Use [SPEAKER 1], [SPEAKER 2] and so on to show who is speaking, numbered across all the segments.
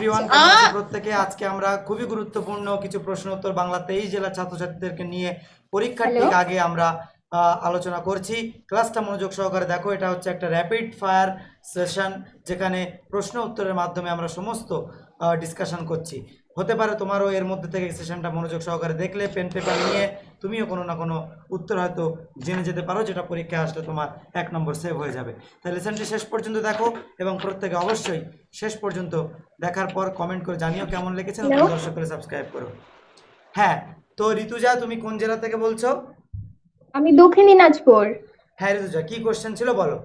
[SPEAKER 1] Everyone, কেমন আছো প্রত্যেকে? আজকে আমরা খুবই গুরুত্বপূর্ণ কিছু প্রশ্ন উত্তর বাংলা 23 জেলার ছাত্রছাত্রীদেরকে নিয়ে পরীক্ষার ঠিক আগে আমরা আলোচনা করছি। ক্লাসটা মনোযোগ সহকারে দেখো। এটা হচ্ছে একটা র্যাপিড ফায়ার সেশন, যেখানে প্রশ্ন উত্তরের মাধ্যমে আমরা সমস্ত ডিসকাশন করছি। হতে পারে তোমারও এর মধ্যে থেকে সেশনটা মনোযোগ সহকারে দেখলে পেন পেপার নিয়ে তুমিও কোনো না কোনো উত্তর হয়তো জেনে যেতে পারো, যেটা পরীক্ষায় আসলে তোমার 1 নম্বর সেভ হয়ে যাবে। তাই লেসনটি শেষ পর্যন্ত দেখো এবং প্রত্যেকে অবশ্যই শেষ পর্যন্ত দেখার পর কমেন্ট করে জানিও কেমন লেগেছে। নতুন দর্শক করে সাবস্ক্রাইব করো। হ্যাঁ, তো ঋতুজা, তুমি কোন জেলা থেকে বলছো?
[SPEAKER 2] আমি দক্ষিণ দিনাজপুর।
[SPEAKER 1] হ্যাঁ ঋতুজা, কি কোশ্চেন ছিল বলো।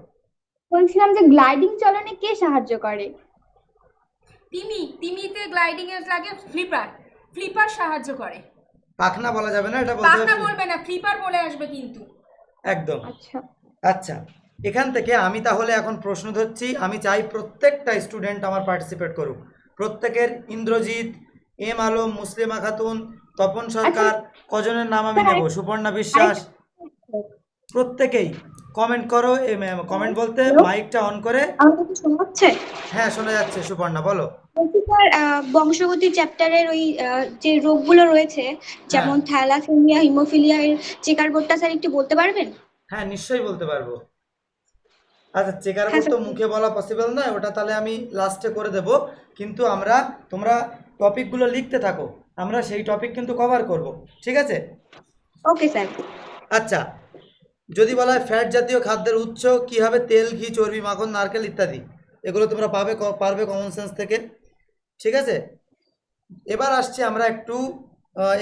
[SPEAKER 2] বলছিলাম যে গ্লাইডিং চলনে কে সাহায্য করে?
[SPEAKER 3] তিমিতে গ্লাইডিং এর লাগে ফ্লিপার সাহায্য করে।
[SPEAKER 1] পাখনা বলা যাবে না, এটা বলতে
[SPEAKER 3] পাখনা
[SPEAKER 1] হবে।
[SPEAKER 3] বলবে না, ফ্লিপার বলে আসবে কিন্তু।
[SPEAKER 1] একদম।
[SPEAKER 2] আচ্ছা
[SPEAKER 1] আচ্ছা, এখান থেকে আমি তাহলে এখন প্রশ্ন ধরছি। আমি চাই প্রত্যেকটা স্টুডেন্ট আমার পার্টিসিপেট করুক। প্রত্যেকের ইন্দ্রজিৎ, এম আলম, মুসলিমা খাতুন, তপন সরকার, কজনের নাম আমি নেব, সুপর্ণা বিশ্বাস, প্রত্যেকেই কমেন্ট করো। কমেন্ট বলতে মাইকটা অন করে।
[SPEAKER 4] আমাকে কি শোনা হচ্ছে?
[SPEAKER 1] হ্যাঁ, শোনা যাচ্ছে। সুপর্ণা বলো।
[SPEAKER 4] বলছি স্যার, বংশগতি চ্যাপ্টারের ওই যে রোগগুলো রয়েছে, যেমন থ্যালাসেমিয়া, হিমোফিলিয়া এর চেকার বোর্ডটা স্যার একটু বলতে পারবেন?
[SPEAKER 1] হ্যাঁ, নিশ্চয়ই বলতে পারবো। আচ্ছা, চেকার
[SPEAKER 4] হ্যাঁ
[SPEAKER 1] বোর্ড তো
[SPEAKER 4] স্যার।
[SPEAKER 1] মুখে বলা পসিবল নয়, ওটা তাহলে আমি লাস্টে করে দেব। কিন্তু তোমরা টপিকগুলো লিখতে থাকো, আমরা সেই টপিক কিন্তু কভার করব, ঠিক আছে?
[SPEAKER 4] Okay sir.
[SPEAKER 1] আচ্ছা, যদি বলা হয় ফ্যাট জাতীয় খাদ্যের উৎস কি হবে? তেল, ঘি, চর্বি, মাখন, নারকেল ইত্যাদি। এগুলো তোমরা পারবে কমন সেন্স থেকে, ঠিক আছে? এবার আসছি আমরা একটু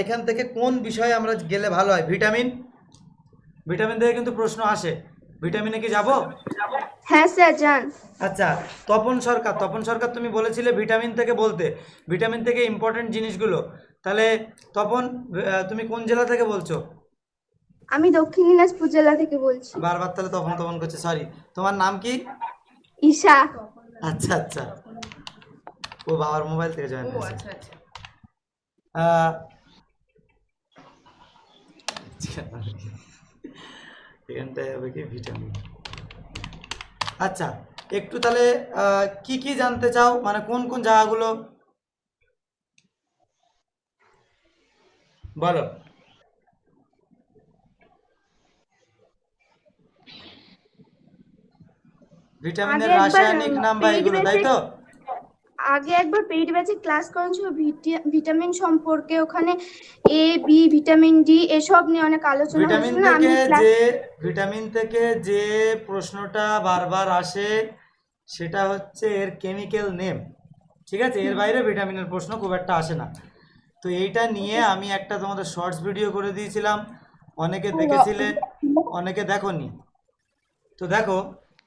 [SPEAKER 1] এখান থেকে কোন বিষয়ে আমরা গেলে ভালো হয়। ভিটামিন থেকে কিন্তু প্রশ্ন আসে। ভিটামিনে কি যাব?
[SPEAKER 4] হ্যাঁ স্যার, যান।
[SPEAKER 1] আচ্ছা, তপন সরকার তুমি বলেছিলে ভিটামিন থেকে বলতে। ভিটামিন থেকে ইম্পর্টেন্ট জিনিসগুলো। তাহলে তপন, তুমি কোন জেলা থেকে বলছো?
[SPEAKER 4] আমি দক্ষিণ দিনাজপুর জেলা থেকে বলছি।
[SPEAKER 1] বারবার তাহলে তপন তপন করছে, সরি। তোমার নাম কি?
[SPEAKER 4] ঈশা।
[SPEAKER 1] আচ্ছা আচ্ছা, ও বাবার মোবাইল থেকে জয়েন
[SPEAKER 3] ও
[SPEAKER 1] হয়েছে।
[SPEAKER 3] আচ্ছা আচ্ছা।
[SPEAKER 1] আহ, এখানটায় হবে কি ভিটামিন। আচ্ছা, একটু তাহলে কি কি জানতে চাও, মানে কোন কোন জায়গাগুলো বলো।
[SPEAKER 4] আগে
[SPEAKER 1] ভিটামিনের
[SPEAKER 4] একবার
[SPEAKER 1] রাসায়নিক নাম বা
[SPEAKER 4] পেইড
[SPEAKER 1] এগুলো, তাই
[SPEAKER 4] ব্যাচে
[SPEAKER 1] তো?
[SPEAKER 4] আগে একবার পেইড ব্যাচে ক্লাস করানো ছিল ভিটামিন সম্পর্কে। ওখানে এ বি ভিটামিন ডি এসব নিয়ে অনেক আলোচনা
[SPEAKER 1] ভিটামিন
[SPEAKER 4] হয়েছিল না?
[SPEAKER 1] থেকে
[SPEAKER 4] আমি ক্লাস
[SPEAKER 1] যে ভিটামিন থেকে যে প্রশ্নটা বারবার আসে সেটা হচ্ছে এর কেমিক্যাল নেম, ঠিক আছে? এর বাইরে ভিটামিনের প্রশ্ন খুব একটা আসে না। তো এইটা নিয়ে আমি একটা তোমাদের শর্টস ভিডিও করে দিয়েছিলাম, অনেকে দেখেছিলে, অনেকে দেখোনি। তো দেখো,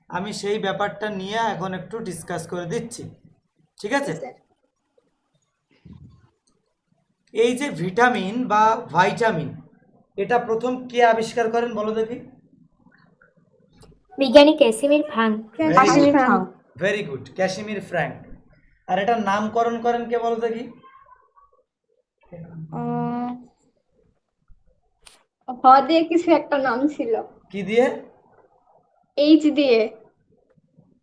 [SPEAKER 1] আমি সেই ব্যাপারটা নিয়ে এখন একটু ডিসকাস করে দিচ্ছি, ঠিক আছে? এই যে ভিটামিন বা ভাইটামিন, এটা প্রথম কে আবিষ্কার করেন বলো দেখি?
[SPEAKER 5] বিজ্ঞানী Casimir Frank.
[SPEAKER 1] Very good, Casimir Frank. আর এটার নামকরণ করেন কে বলো দেখি?
[SPEAKER 2] হ দিয়ে কিছু একটা নাম ছিল,
[SPEAKER 1] কি দিয়ে?
[SPEAKER 2] এইচ দিয়ে।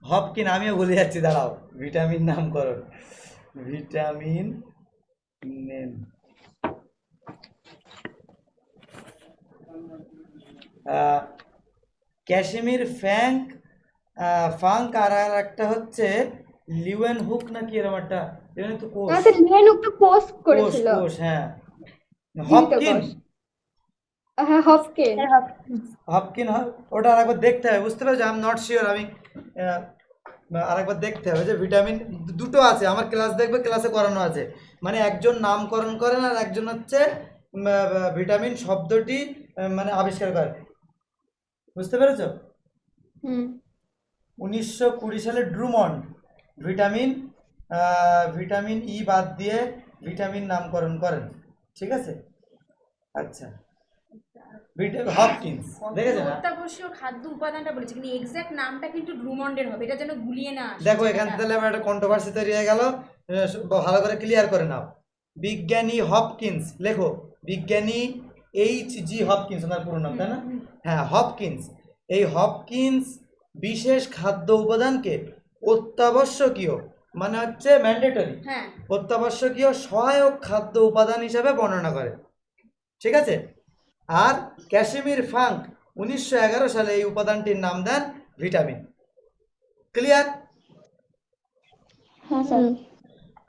[SPEAKER 1] হপকিন, আমিও বলে যাচ্ছি, দাঁড়াও। ভিটামিন নামকরণ, vitamin name. Casimir Frank, Funk, আর আর একটা হচ্ছে লিওয়েন হুক নাকি এরকম একটা, লিওয়েন তো কোষ,
[SPEAKER 2] আমাদের লিওনুক তো পোস্ট
[SPEAKER 1] কোষ
[SPEAKER 2] করেছিল,
[SPEAKER 1] কোষ, হ্যাঁ।
[SPEAKER 2] জীবিত
[SPEAKER 1] হপকিন,
[SPEAKER 2] কোষ। হ্যাঁ, হপকিন।
[SPEAKER 1] হপকিন ওটা আরেকবার দেখতে হবে, বুঝতে পেরেছো? I am not sure. আমি আহ, আরেকবার দেখতে হবে যে ভিটামিন দুটো আছে আমার, ক্লাস দেখবে, ক্লাসে করানো আছে। মানে একজন নামকরণ করেন আর একজন হচ্ছে ভিটামিন শব্দটি মানে আবিষ্কার করেন, বুঝতে পেরেছো?
[SPEAKER 2] হুম।
[SPEAKER 1] 1920 সালে ড্রুমন্ড ভিটামিন ভিটামিন ই বাদ দিয়ে ভিটামিন নামকরণ করেন, ঠিক আছে? আচ্ছা, হপকিন্স, দেখেছো না?
[SPEAKER 3] অত্যাবশ্যক খাদ্য উপাদানটা বলেছে, কিন্তু এক্সাক্ট নামটা কিন্তু ড্রুমন্ডের হবে, এটা যেন গুলিয়ে না আসে।
[SPEAKER 1] দেখো, এখান থেকে আমার একটা কন্ট্রোভার্সি তৈরি হয়ে গেল। ভালো করে ক্লিয়ার করে নাও। বিজ্ঞানী হপকিন্স লেখো, বিজ্ঞানী এইচ জি হপকিন্স, ওনার পুরো নাম, তাই না? হ্যাঁ, হপকিন্স। এই হপকিন্স বিশেষ খাদ্য উপাদানকে অত্যাবশ্যকীয় মানে হচ্ছে ম্যান্ডেটরি,
[SPEAKER 3] হ্যাঁ
[SPEAKER 1] অত্যাবশ্যকীয় সহায়ক খাদ্য উপাদান হিসাবে বর্ণনা করে, ঠিক আছে। আর ক্যাসিমির ফাঙ্ক 1911 সালে এই উপাদানটির নাম দেন ভিটামিন। ক্লিয়ার?
[SPEAKER 2] হ্যাঁ স্যার।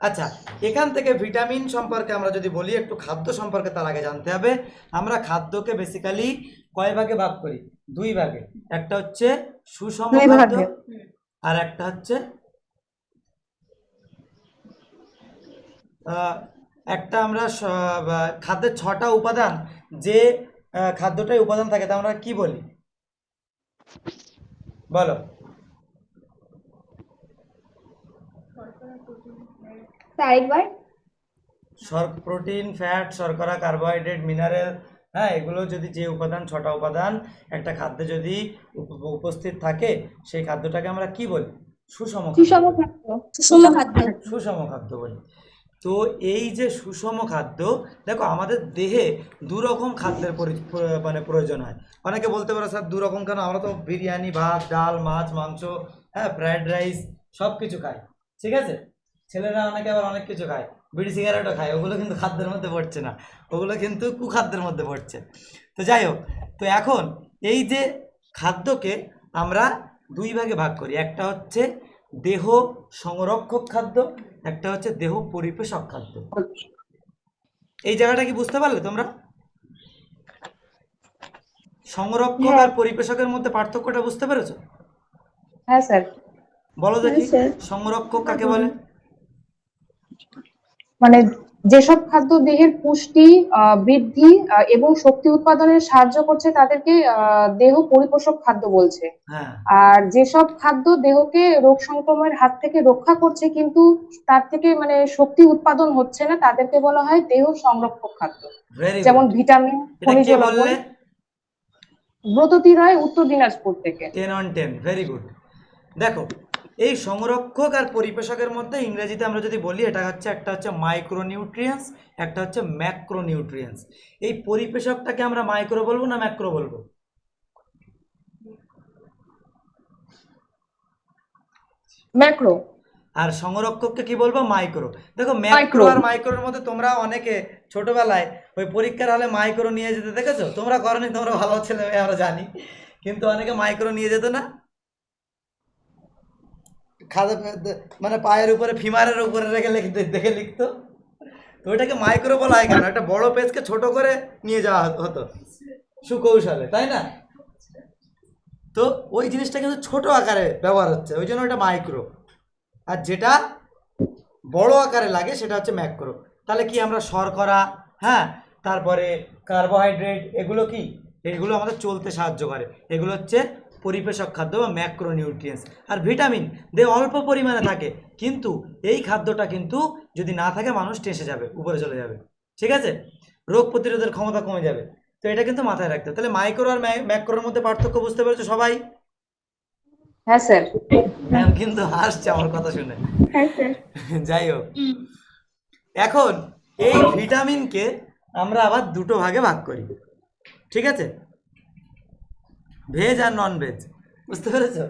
[SPEAKER 1] আচ্ছা, এখান থেকে ভিটামিন সম্পর্কে আমরা যদি বলি, একটু খাদ্য সম্পর্কে তার আগে জানতে হবে। আমরা খাদ্যকে বেসিক্যালি কয় ভাগে ভাগ করি? দুই ভাগে। একটা হচ্ছে সুষম খাদ্য, আর একটা হচ্ছে একটা আমরা খাদ্যের 6টা উপাদান, যে খাদ্যটাই উপাদান থাকে তা আমরা কি বলি বলো?
[SPEAKER 2] স্যার একবার।
[SPEAKER 1] প্রোটিন, ফ্যাট, শর্করা, কার্বোহাইড্রেট, মিনারেল, হ্যাঁ, এগুলো যদি, যে উপাদান, 6টা উপাদান একটা খাদ্যে যদি উপস্থিত থাকে, সেই খাদ্যটাকে আমরা কি বলি? সুষম খাদ্য।
[SPEAKER 2] সুষম খাদ্য।
[SPEAKER 4] সুষম খাদ্য।
[SPEAKER 1] সুষম খাদ্য বলি। তো এই যে সুষম খাদ্য, দেখো আমাদের দেহে দু রকম খাদ্যের মানে প্রয়োজন হয়। অনেকে বলতে পারো স্যার দু রকম কেন? আমরা তো বিরিয়ানি, ভাত, ডাল, মাছ, মাংস, হ্যাঁ, ফ্রাইড রাইস সব কিছু খাই, ঠিক আছে। ছেলেরা অনেকে আবার অনেক কিছু খায়, বিড়ি সিগারেটও খায়, ওগুলো কিন্তু খাদ্যের মধ্যে পড়ছে না, ওগুলো কিন্তু কুখাদ্যের মধ্যে পড়ছে। তো যাই হোক, তো এখন এই যে খাদ্যকে আমরা দুই ভাগে ভাগ করি, একটা হচ্ছে দেহ সংরক্ষক খাদ্য, একটা হচ্ছে দেহ পরিপোষক খাদ্য। এই জায়গাটা কি বুঝতে পারলে তোমরা? সংরক্ষক আর পরিপোষকের মধ্যে পার্থক্যটা বুঝতে পেরেছো?
[SPEAKER 5] হ্যাঁ স্যার।
[SPEAKER 1] বলো দেখি,
[SPEAKER 2] স্যার।
[SPEAKER 1] সংরক্ষক কাকে বলে?
[SPEAKER 5] মানে যেসব খাদ্য দেহের পুষ্টি, বৃদ্ধি এবং শক্তি উৎপাদনে সাহায্য করছে তাদেরকে দেহ পরিপোষক খাদ্য বলছে।
[SPEAKER 1] হ্যাঁ,
[SPEAKER 5] আর যেসব খাদ্য দেহকে রোগ সংক্রমণের হাত থেকে রক্ষা করছে কিন্তু তার থেকে মানে শক্তি উৎপাদন হচ্ছে না, তাদেরকে বলা হয় দেহ সংরক্ষক খাদ্য।
[SPEAKER 1] ভেরি
[SPEAKER 5] যেমন
[SPEAKER 1] গুড।
[SPEAKER 5] ভিটামিন,
[SPEAKER 1] এটা
[SPEAKER 5] খনিজ
[SPEAKER 1] কে
[SPEAKER 5] লবণ।
[SPEAKER 1] বললে?
[SPEAKER 5] ব্রততী রায়, উত্তর দিনাজপুর থেকে।
[SPEAKER 1] 10 on 10, ভেরি গুড। দেখো, এই সংরক্ষক আর পরিপোষকের মধ্যে ইংরেজিতে আমরা যদি বলি, এটা হচ্ছে, একটা হচ্ছে মাইক্রোনিউট্রিয়েন্টস, একটা হচ্ছে ম্যাক্রোনিউট্রিয়েন্টস। এই পরিপোষকটাকে আমরা মাইক্রো বলবো না ম্যাক্রো বলবো?
[SPEAKER 5] ম্যাক্রো।
[SPEAKER 1] আর সংরক্ষককে কি বলবো? মাইক্রো। দেখো, ম্যাক্রো আর মাইক্রোর মধ্যে তোমরা অনেকে ছোটবেলায় ওই পরীক্ষার হলে মাইক্রো নিয়ে যেতে দেখেছো? তোমরা করনি, তোমরা ভালো ছেলে মেয়ে, আমরা জানি, কিন্তু অনেকে মাইক্রো নিয়ে যেত না, খাদে মানে পায়ের উপরে, ফিমারের উপরে রেখে দেখে লিখতো। তো ওইটাকে মাইক্রো বলা হয় কেন? একটা বড় পেজকে ছোট করে নিয়ে যাওয়া হতো সুকৌশলে, তাই না? তো ওই জিনিসটা কিন্তু ছোট আকারে ব্যবহার হচ্ছে, ওই জন্য ওটা মাইক্রো। আর যেটা বড় আকারে লাগে সেটা হচ্ছে ম্যাক্রো। তাহলে কি আমরা শর্করা, হ্যাঁ, তারপরে কার্বোহাইড্রেট, এগুলো কি? এগুলো আমাদের চলতে সাহায্য করে, এগুলো হচ্ছে পরিপোষক খাদ্য বা ম্যাক্রোনিউট্রিয়েন্টস। আর ভিটামিন দেহে অল্প পরিমাণে থাকে, কিন্তু এই খাদ্যটা কিন্তু যদি না থাকে মানুষ টেসে যাবে, উপরে চলে যাবে, ঠিক আছে, রোগ প্রতিরোধের ক্ষমতা কমে যাবে। তো এটা কিন্তু মাথায় রাখতে হবে। তাহলে মাইক্রো আর ম্যাক্রোর মধ্যে পার্থক্য বুঝতে পেরেছো সবাই?
[SPEAKER 5] হ্যাঁ স্যার।
[SPEAKER 1] ম্যাম কিন্তু হাসছে আমার কথা শুনে।
[SPEAKER 2] হ্যাঁ স্যার।
[SPEAKER 1] যাই হোক, এখন এই ভিটামিনকে আমরা আবার দুটো ভাগে ভাগ করি, ঠিক আছে, ভেজ আর নন ভেজ। বুঝতে পেরেছো?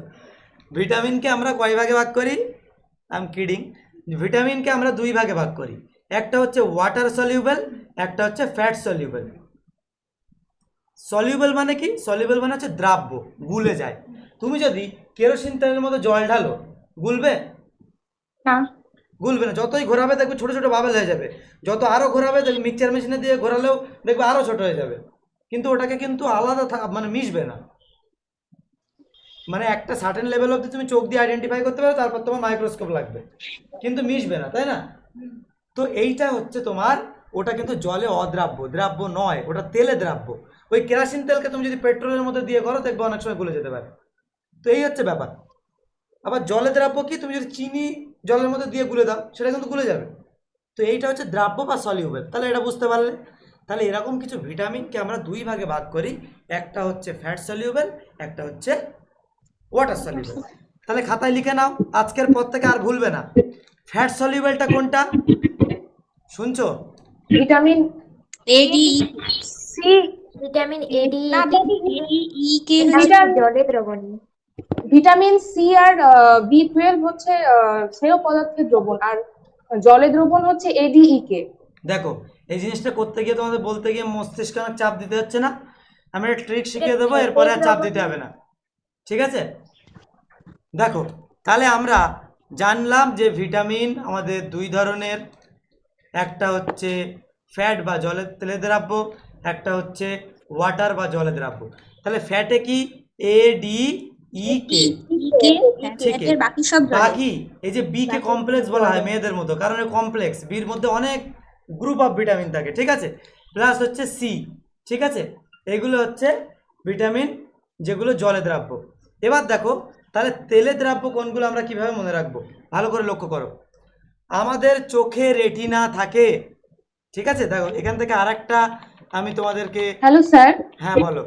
[SPEAKER 1] ভিটামিনকে আমরা কয় ভাগে ভাগ করি? I am kidding. ভিটামিনকে আমরা দুই ভাগে ভাগ করি, একটা হচ্ছে ওয়াটার সলিউবল, একটা হচ্ছে ফ্যাট সলিউবল। সলিউবল মানে কি? সলিউবল মানে হচ্ছে দ্রাব্য, গুলে যায়। তুমি যদি কেরোসিন তেলের মধ্যে জল ঢালো, গুলবে?
[SPEAKER 2] না।
[SPEAKER 1] গুলবে না। যতই ঘোরাবে দেখবে ছোট ছোট বাবেল হয়ে যাবে, যত আরো ঘোরাবে দেখবে, মিক্সচার মেশিনে দিয়ে ঘোরালেও দেখবে আরো ছোট হয়ে যাবে, কিন্তু ওটাকে কিন্তু আলাদা মানে মিশবে না। মানে একটা সার্টেন লেভেল অবধি তুমি চোখ দিয়ে আইডেন্টিফাই করতে পারো, তারপর তোমার মাইক্রোস্কোপ লাগবে, কিন্তু মিশবে না, তাই না? তো এইটা হচ্ছে তোমার, ওটা কিন্তু জলে অদ্রাব্য, দ্রাব্য নয়, ওটা তেলে দ্রাব্য। ওই কেরোসিন তেলকে তুমি যদি পেট্রোলের মধ্যে দিয়ে করো, দেখবে অনেক সময় গলে যেতে পারে। তো এই হচ্ছে ব্যাপার। আবার জলে দ্রাব্য কি? তুমি যদি চিনি জলের মধ্যে দিয়ে গুলে দাও, সেটা কিন্তু গুলে যাবে। তো এইটা হচ্ছে দ্রাব্য বা সলিউবল। তাহলে এটা বুঝতে পারলে? তাহলে এরকম কিছু ভিটামিনকে আমরা দুই ভাগে ভাগ করি, একটা হচ্ছে ফ্যাট সলিউবল, একটা হচ্ছে ওয়াটার সলিউবল। তাহলে খাতায় লিখে নাও, আজকের পর থেকে আর ভুলবে না। ফ্যাট সলিউবলটা কোনটা শুনছো?
[SPEAKER 5] Vitamin
[SPEAKER 4] A D,
[SPEAKER 6] C, vitamin A D,
[SPEAKER 4] না ই কে
[SPEAKER 6] জলে দ্রবণীয়।
[SPEAKER 5] ভিটামিন সি আর বি 12 হচ্ছে স্নেহ পদার্থের দ্রবণ, আর জলে দ্রবণ হচ্ছে এডিইকে।
[SPEAKER 1] দেখো এই জিনিসটা করতে গিয়ে তোমাদের বলতে গিয়ে মস্তিষ্কে অনেক চাপ দিতে হচ্ছে না, আমি একটা ট্রিক শিখিয়ে দেবো, এরপরে আর চাপ দিতে হবে না, ঠিক আছে? দেখো তাহলে আমরা জানলাম যে ভিটামিন আমাদের দুই ধরনের, একটা হচ্ছে ফ্যাট বা জলের তেলে দ্রাব্য, একটা হচ্ছে ওয়াটার বা জলে দ্রাব্য। তাহলে ফ্যাটে কি এ ডি ই কে, ঠিক আছে?
[SPEAKER 4] বাকি সব জলে।
[SPEAKER 1] বাকি এই যে বি কে কমপ্লেক্স বলা হয় মেয়েদের মতো, কারণ কমপ্লেক্স বির মধ্যে অনেক গ্রুপ অফ ভিটামিন থাকে, ঠিক আছে? প্লাস হচ্ছে সি, ঠিক আছে? এগুলো হচ্ছে ভিটামিন যেগুলো জলে দ্রাব্য। এবার দেখো তাহলে তেলে দ্রাব্য কোনগুলো আমরা কিভাবে মনে রাখবো, ভালো করে লক্ষ্য করো। আমাদের চোখে রেটিনা থাকে, ঠিক আছে? দেখো এখান থেকে আরেকটা আমি তোমাদেরকে,
[SPEAKER 5] হ্যালো স্যার,
[SPEAKER 1] হ্যাঁ বলো।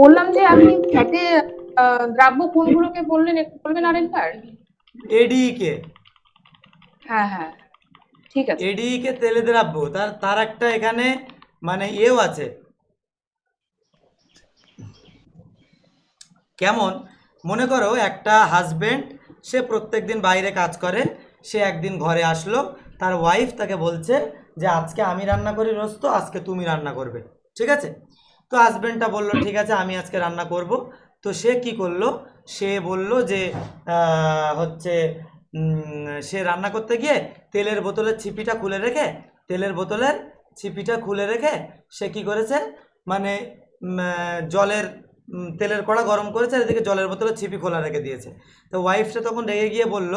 [SPEAKER 5] বললাম যে আপনি ফ্যাটে দ্রাব্য কোনগুলোকে বললেন, একটু বলবেন আরেকবার?
[SPEAKER 1] এডিকে,
[SPEAKER 5] হ্যাঁ হ্যাঁ, ঠিক আছে।
[SPEAKER 1] এডিকে তেলে দ্রাব্য, তার তার একটা এখানে মানে এও আছে। কেমন, মনে করো একটা হাজবেন্ড, সে প্রত্যেকদিন বাইরে কাজ করে, সে একদিন ঘরে আসলো, তার ওয়াইফ তাকে বলছে যে আজকে আমি রান্না করি রোস্ত, আজকে তুমি রান্না করবে, ঠিক আছে? তো হাজবেন্ডটা বলল ঠিক আছে আমি আজকে রান্না করব। তো সে কি করলো, সে বলল যে হচ্ছে সে রান্না করতে গিয়ে তেলের বোতলের ছিপিটা খুলে রেখে, তেলের বোতলের ছিপিটা খুলে রেখে সে কি করেছে, মানে জলের তেলের কড়া গরম করেছে, আর এদিকে জলের বোতলের ছিপি খোলা রেখে দিয়েছে। তো ওয়াইফটা তখন রেগে গিয়ে বলল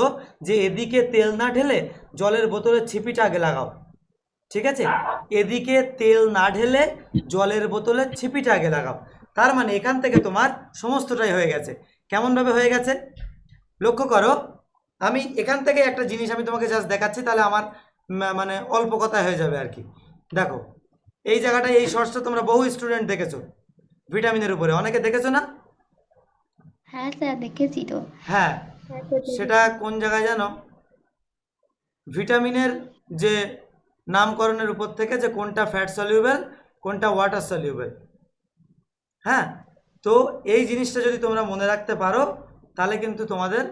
[SPEAKER 1] যে এদিকে তেল না ঢেলে জলের বোতলের ছিপিটা আগে লাগাও, ঠিক আছে? এদিকে তেল না ঢেলে জলের বোতলের ছিপিটা আগে লাগাও। তার মানে এখান থেকে তোমার সমস্তটাই হয়ে গেছে। কেমনভাবে হয়ে গেছে লক্ষ্য করো। আমি এখান থেকে একটা জিনিস আমি তোমাকে জাস্ট দেখাচ্ছি, তাহলে আমার মানে অল্প কথায় হয়ে যাবে আর কি। দেখো এই জায়গাটায় এই শর্টসটা তোমরা বহু স্টুডেন্ট দেখেছো, ভিটামিনের উপরে অনেকে দেখেছো না?
[SPEAKER 4] হ্যাঁ স্যার দেখেছি তো।
[SPEAKER 1] হ্যাঁ, সেটা কোন জায়গায় জানো, ভিটামিনের যে নামকরণের উপর থেকে, যে কোনটা ফ্যাট সলিউবেল কোনটা ওয়াটার সলিউবেল। হ্যাঁ, তো এই জিনিসটা যদি তোমরা মনে রাখতে পারো তাহলে কিন্তু তোমাদের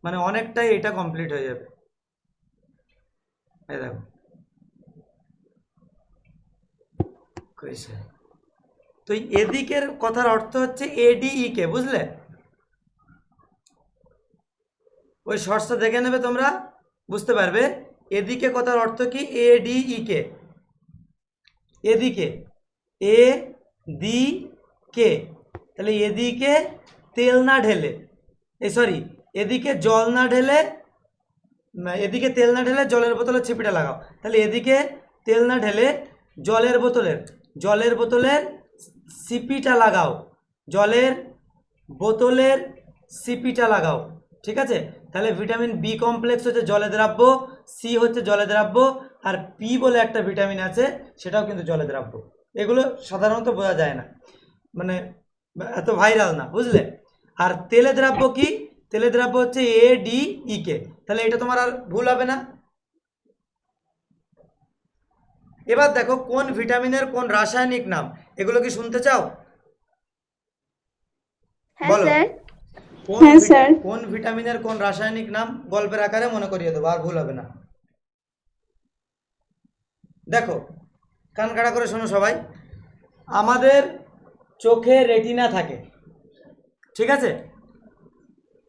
[SPEAKER 1] মানে অনেকটাই এটা কমপ্লিট হয়ে যাবে। এই দেখো কইছে, তো এদিকের কথার অর্থ হচ্ছে এডিই কে, বুঝলে? ওই শর্টসটা দেখে নেবে তোমরা, বুঝতে পারবে এদিকে কথার অর্থ কি, এডিই কে, এদিকে এ দি কে। তাহলে এদিকে তেল না ঢেলে, সরি এদিকে জল না ঢেলে, এদিকে তেল না ঢেলে জলের বোতলের ছিপিটা লাগাও। তাহলে এদিকে তেল না ঢেলে জলের বোতলের সিপিটা লাগাও, জলের বোতলের সিপিটা লাগাও, ঠিক আছে? তাহলে ভিটামিন বি কমপ্লেক্স হচ্ছে জলে দ্রাব্য, সি হচ্ছে জলে দ্রাব্য, আর পি বলে একটা ভিটামিন আছে সেটাও কিন্তু জলে দ্রাব্য। এগুলো সাধারণত বোঝা যায় না, মানে এত ভাইরাল না, বুঝলে? আর তেলে দ্রাব্য কি, তেলে দ্রাব্য হচ্ছে এডিই কে। তাহলে এটা তোমার আর ভুল হবে না। এবার দেখো কোন ভিটামিনের কোন রাসায়নিক নাম, এগুলো কি শুনতে চাও? বলো কোন ভিটামিনের কোন রাসায়নিক নাম, গল্পের আকারে মনে করিয়ে দেবো, আর ভুল হবে না। দেখো কান কাড়া করে শোনো সবাই, আমাদের চোখে রেটিনা থাকে, ঠিক আছে?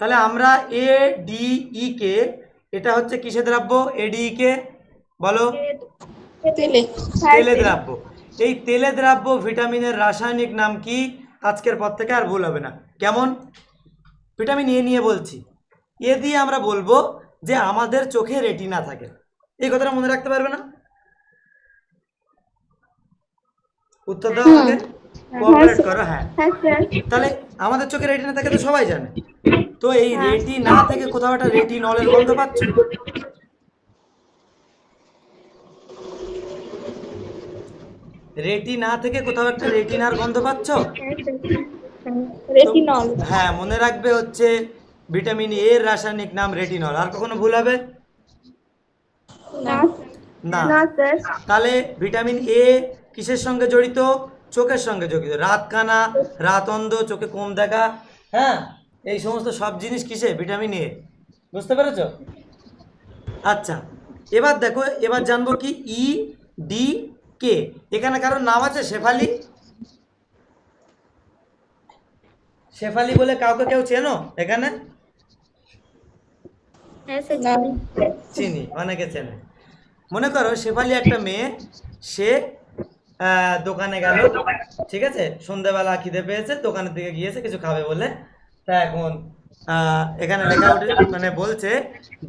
[SPEAKER 1] তাহলে আমরা এডিই কে, এটা হচ্ছে কিসে দ্রাব্য, এডিই কে বলো, তেলে দ্রাব্য। এই তেলে দ্রাব্য ভিটামিনের রাসায়নিক নাম কি, আজকের পর থেকে আর ভুল হবে না। কেমন, ভিটামিন এ নিয়ে বলছি, এ দিয়ে আমরা বলবো যে আমাদের চোখে রেটিনা থাকে, এই কথাটা মনে রাখতে পারবে না? উত্তর দাও আমাকে, কোঅপারেট করো। হ্যাঁ, তাহলে আমাদের চোখে রেটিনা থাকে তো সবাই জানে, তো এই রেটিনা থেকে কোথাও একটা রেটিনলের গন্ধ পাচ্ছ, রেটিনা থেকে কোথাও একটা রেটিনার গন্ধ পাচ্ছ? রেটিনল। হ্যাঁ, মনে রাখবে হচ্ছে ভিটামিন এ এর রাসায়নিক নাম রেটিনল। আর কখনো ভুল হবে না। তাহলে ভিটামিন এ কিসের সঙ্গে জড়িত, চোখের সঙ্গে জড়িত। রাত কানা, রাত অন্ধ, চোখে কম দেখা, হ্যাঁ, এই সমস্ত সব জিনিস কিসে? Vitamin A. বুঝতে পেরেছো? আচ্ছা, এবার দেখো, এবার জানবো কি ই ডি কে। এখানে কারোর নাম আছে শেফালি? শেফালি বলে কাউকে কেউ চেনো এখানে?
[SPEAKER 4] হ্যাঁ স্যার
[SPEAKER 1] চিনি, অনেকে চেনে। মনে করো শেফালি একটা মেয়ে, সে দোকানে গেল, ঠিক আছে, সন্ধ্যাবেলা খিদে পেয়েছে, দোকানের দিকে গিয়েছে কিছু খাবে বলে। তা এখন এখানে লেখা উঠে মানে বলছে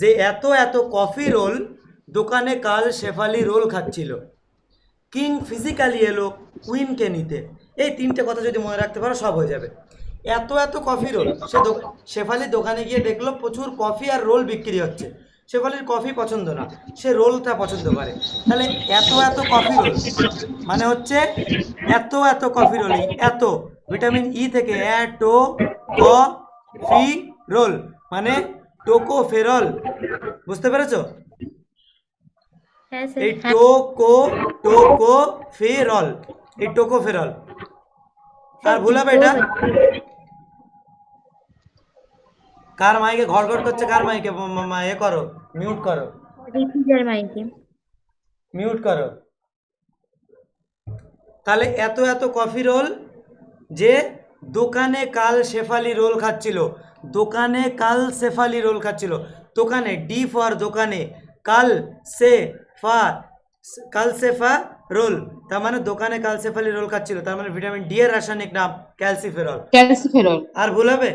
[SPEAKER 1] যে এত এত কফি রোল দোকানে কাল শেফালি রোল খাচ্ছিল, কিং ফিজিক্যালি এলো কুইনকে নিতে। এই তিনটে কথা যদি মনে রাখতে পারো সব হয়ে যাবে। এত এত কফি রোল, শেফালি দোকানে গিয়ে দেখলো প্রচুর কফি আর রোল বিক্রি হচ্ছে। শেফালির কফি পছন্দ না, সে রোলটা পছন্দ করে। তাহলে এত এত কফি রোল মানে হচ্ছে এত এত কফি রোল, এত ভিটামিন ই থেকে এটো কফি রোল মানে টোকোফেরল। বুঝতে পেরেছো?
[SPEAKER 4] হ্যাঁ স্যার
[SPEAKER 1] এই টোকোফেরল, এই টোকোফেরল। আর ভুলাবে এটা কার মাইকে ঘড়ঘড় করছে? কার মাইকে? এ করো, মিউট করো,
[SPEAKER 4] রিফিউজার মাইকে।
[SPEAKER 1] মিউট করো। তাহলে এত এত কফি রোল যে দোকানে কাল শেফালি রোল খাচ্ছিল, দোকানে কাল শেফালি রোল খাচ্ছিল। দোকানে, ডি ফর দোকানে, কাল সে ফা, কাল সেফা রোল, তার মানে দোকানে কাল শেফালি রোল খাচ্ছিল, তার মানে ভিটামিন ডি এর রাসায়নিক নাম ক্যালসিফেরল।
[SPEAKER 5] ক্যালসিফেরল।
[SPEAKER 1] আর ভুল হবে?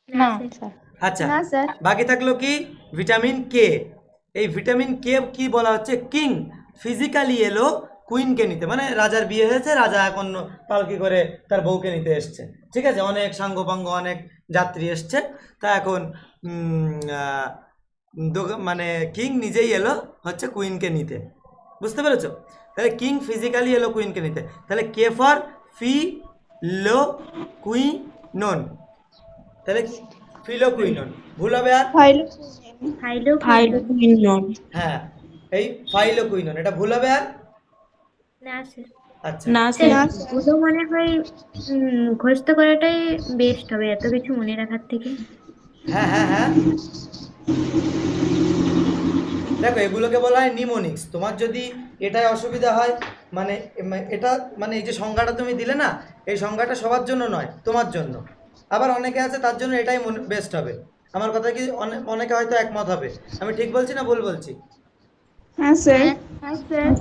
[SPEAKER 4] না স্যার।
[SPEAKER 1] আচ্ছা,
[SPEAKER 2] না স্যার।
[SPEAKER 1] বাকি থাকলো কি ভিটামিন কে। এই ভিটামিন কে কি বলা হচ্ছে? কিং ফিজিক্যালি এলো কুইনকে নিতে, মানে রাজার বিয়ে হয়েছে, রাজা এখন পালকি করে তার বউকে নিতে এসছে, ঠিক আছে, অনেক সাঙ্গপাঙ্গ অনেক যাত্রী এসছে। তা এখন মানে কিং নিজেই এলো হচ্ছে কুইনকে নিতে। বুঝতে পেরেছো? তাহলে কিং ফিজিক্যালি এলো কুইনকে নিতে, তাহলে K for fee low quinone, তাহলে ফিলোকুইনন। ভুল হবে আর?
[SPEAKER 4] ফাইলোকুইনন।
[SPEAKER 1] হ্যাঁ, এই ফাইলোকুইনন, এটা ভুল হবে আর?
[SPEAKER 4] না স্যার।
[SPEAKER 1] আচ্ছা,
[SPEAKER 4] না স্যার, ওগুলো মনে হয় মুখস্থ করাটাই বেস্ট হবে এত কিছু মনে রাখার থেকে।
[SPEAKER 1] হ্যাঁ হ্যাঁ হ্যাঁ, দেখো এগুলোকে বলা হয় নিমোনিক্স। তোমার যদি এটাই অসুবিধা হয়, মানে এটা মানে এই যে সংজ্ঞাটা তুমি দিলে না, এই সংজ্ঞাটা সবার জন্য নয়, তোমার জন্য। আবার অনেকে আছে তার জন্য এটাই বেস্ট হবে। আমার কথা কি অনেকে হয়তো একমত হবে। আমি ঠিক বলছি না ভুল বলছি?
[SPEAKER 2] হ্যাঁ স্যার।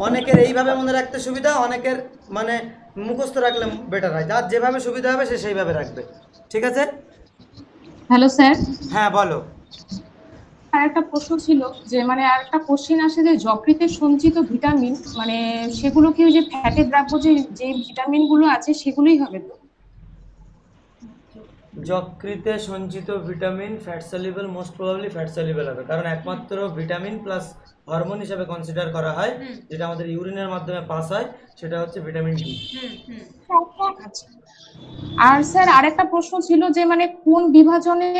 [SPEAKER 1] অনেকের এইভাবে মনে রাখতে সুবিধা, অনেকের মানে মুখস্থ রাখলে বেটার হয়। যার যেভাবে সুবিধা হবে সে সেইভাবে রাখবে, ঠিক আছে?
[SPEAKER 5] হ্যালো স্যার,
[SPEAKER 1] হ্যাঁ বলো।
[SPEAKER 5] আর একটা প্রশ্ন ছিল যে মানে আর একটা কোশ্চেন আসে যে যকৃতে সঞ্চিত ভিটামিন মানে সেগুলো কি ওই যে ফ্যাটের দ্রাব্য যে যে ভিটামিন গুলো আছে সেগুলোই হবে তো?
[SPEAKER 1] যকৃতে সঞ্চিত vitamin fat soluble, most probably fat soluble হবে, কারণ একমাত্র ভিটামিন প্লাস হরমোন হিসেবে কনসিডার করা হয় যেটা আমাদের ইউরিনের মাধ্যমে পাস হয়, সেটা হচ্ছে ভিটামিন ডি।
[SPEAKER 5] আচ্ছা। আর স্যার আরেকটা প্রশ্ন ছিল যে মানে কোন বিভাজনে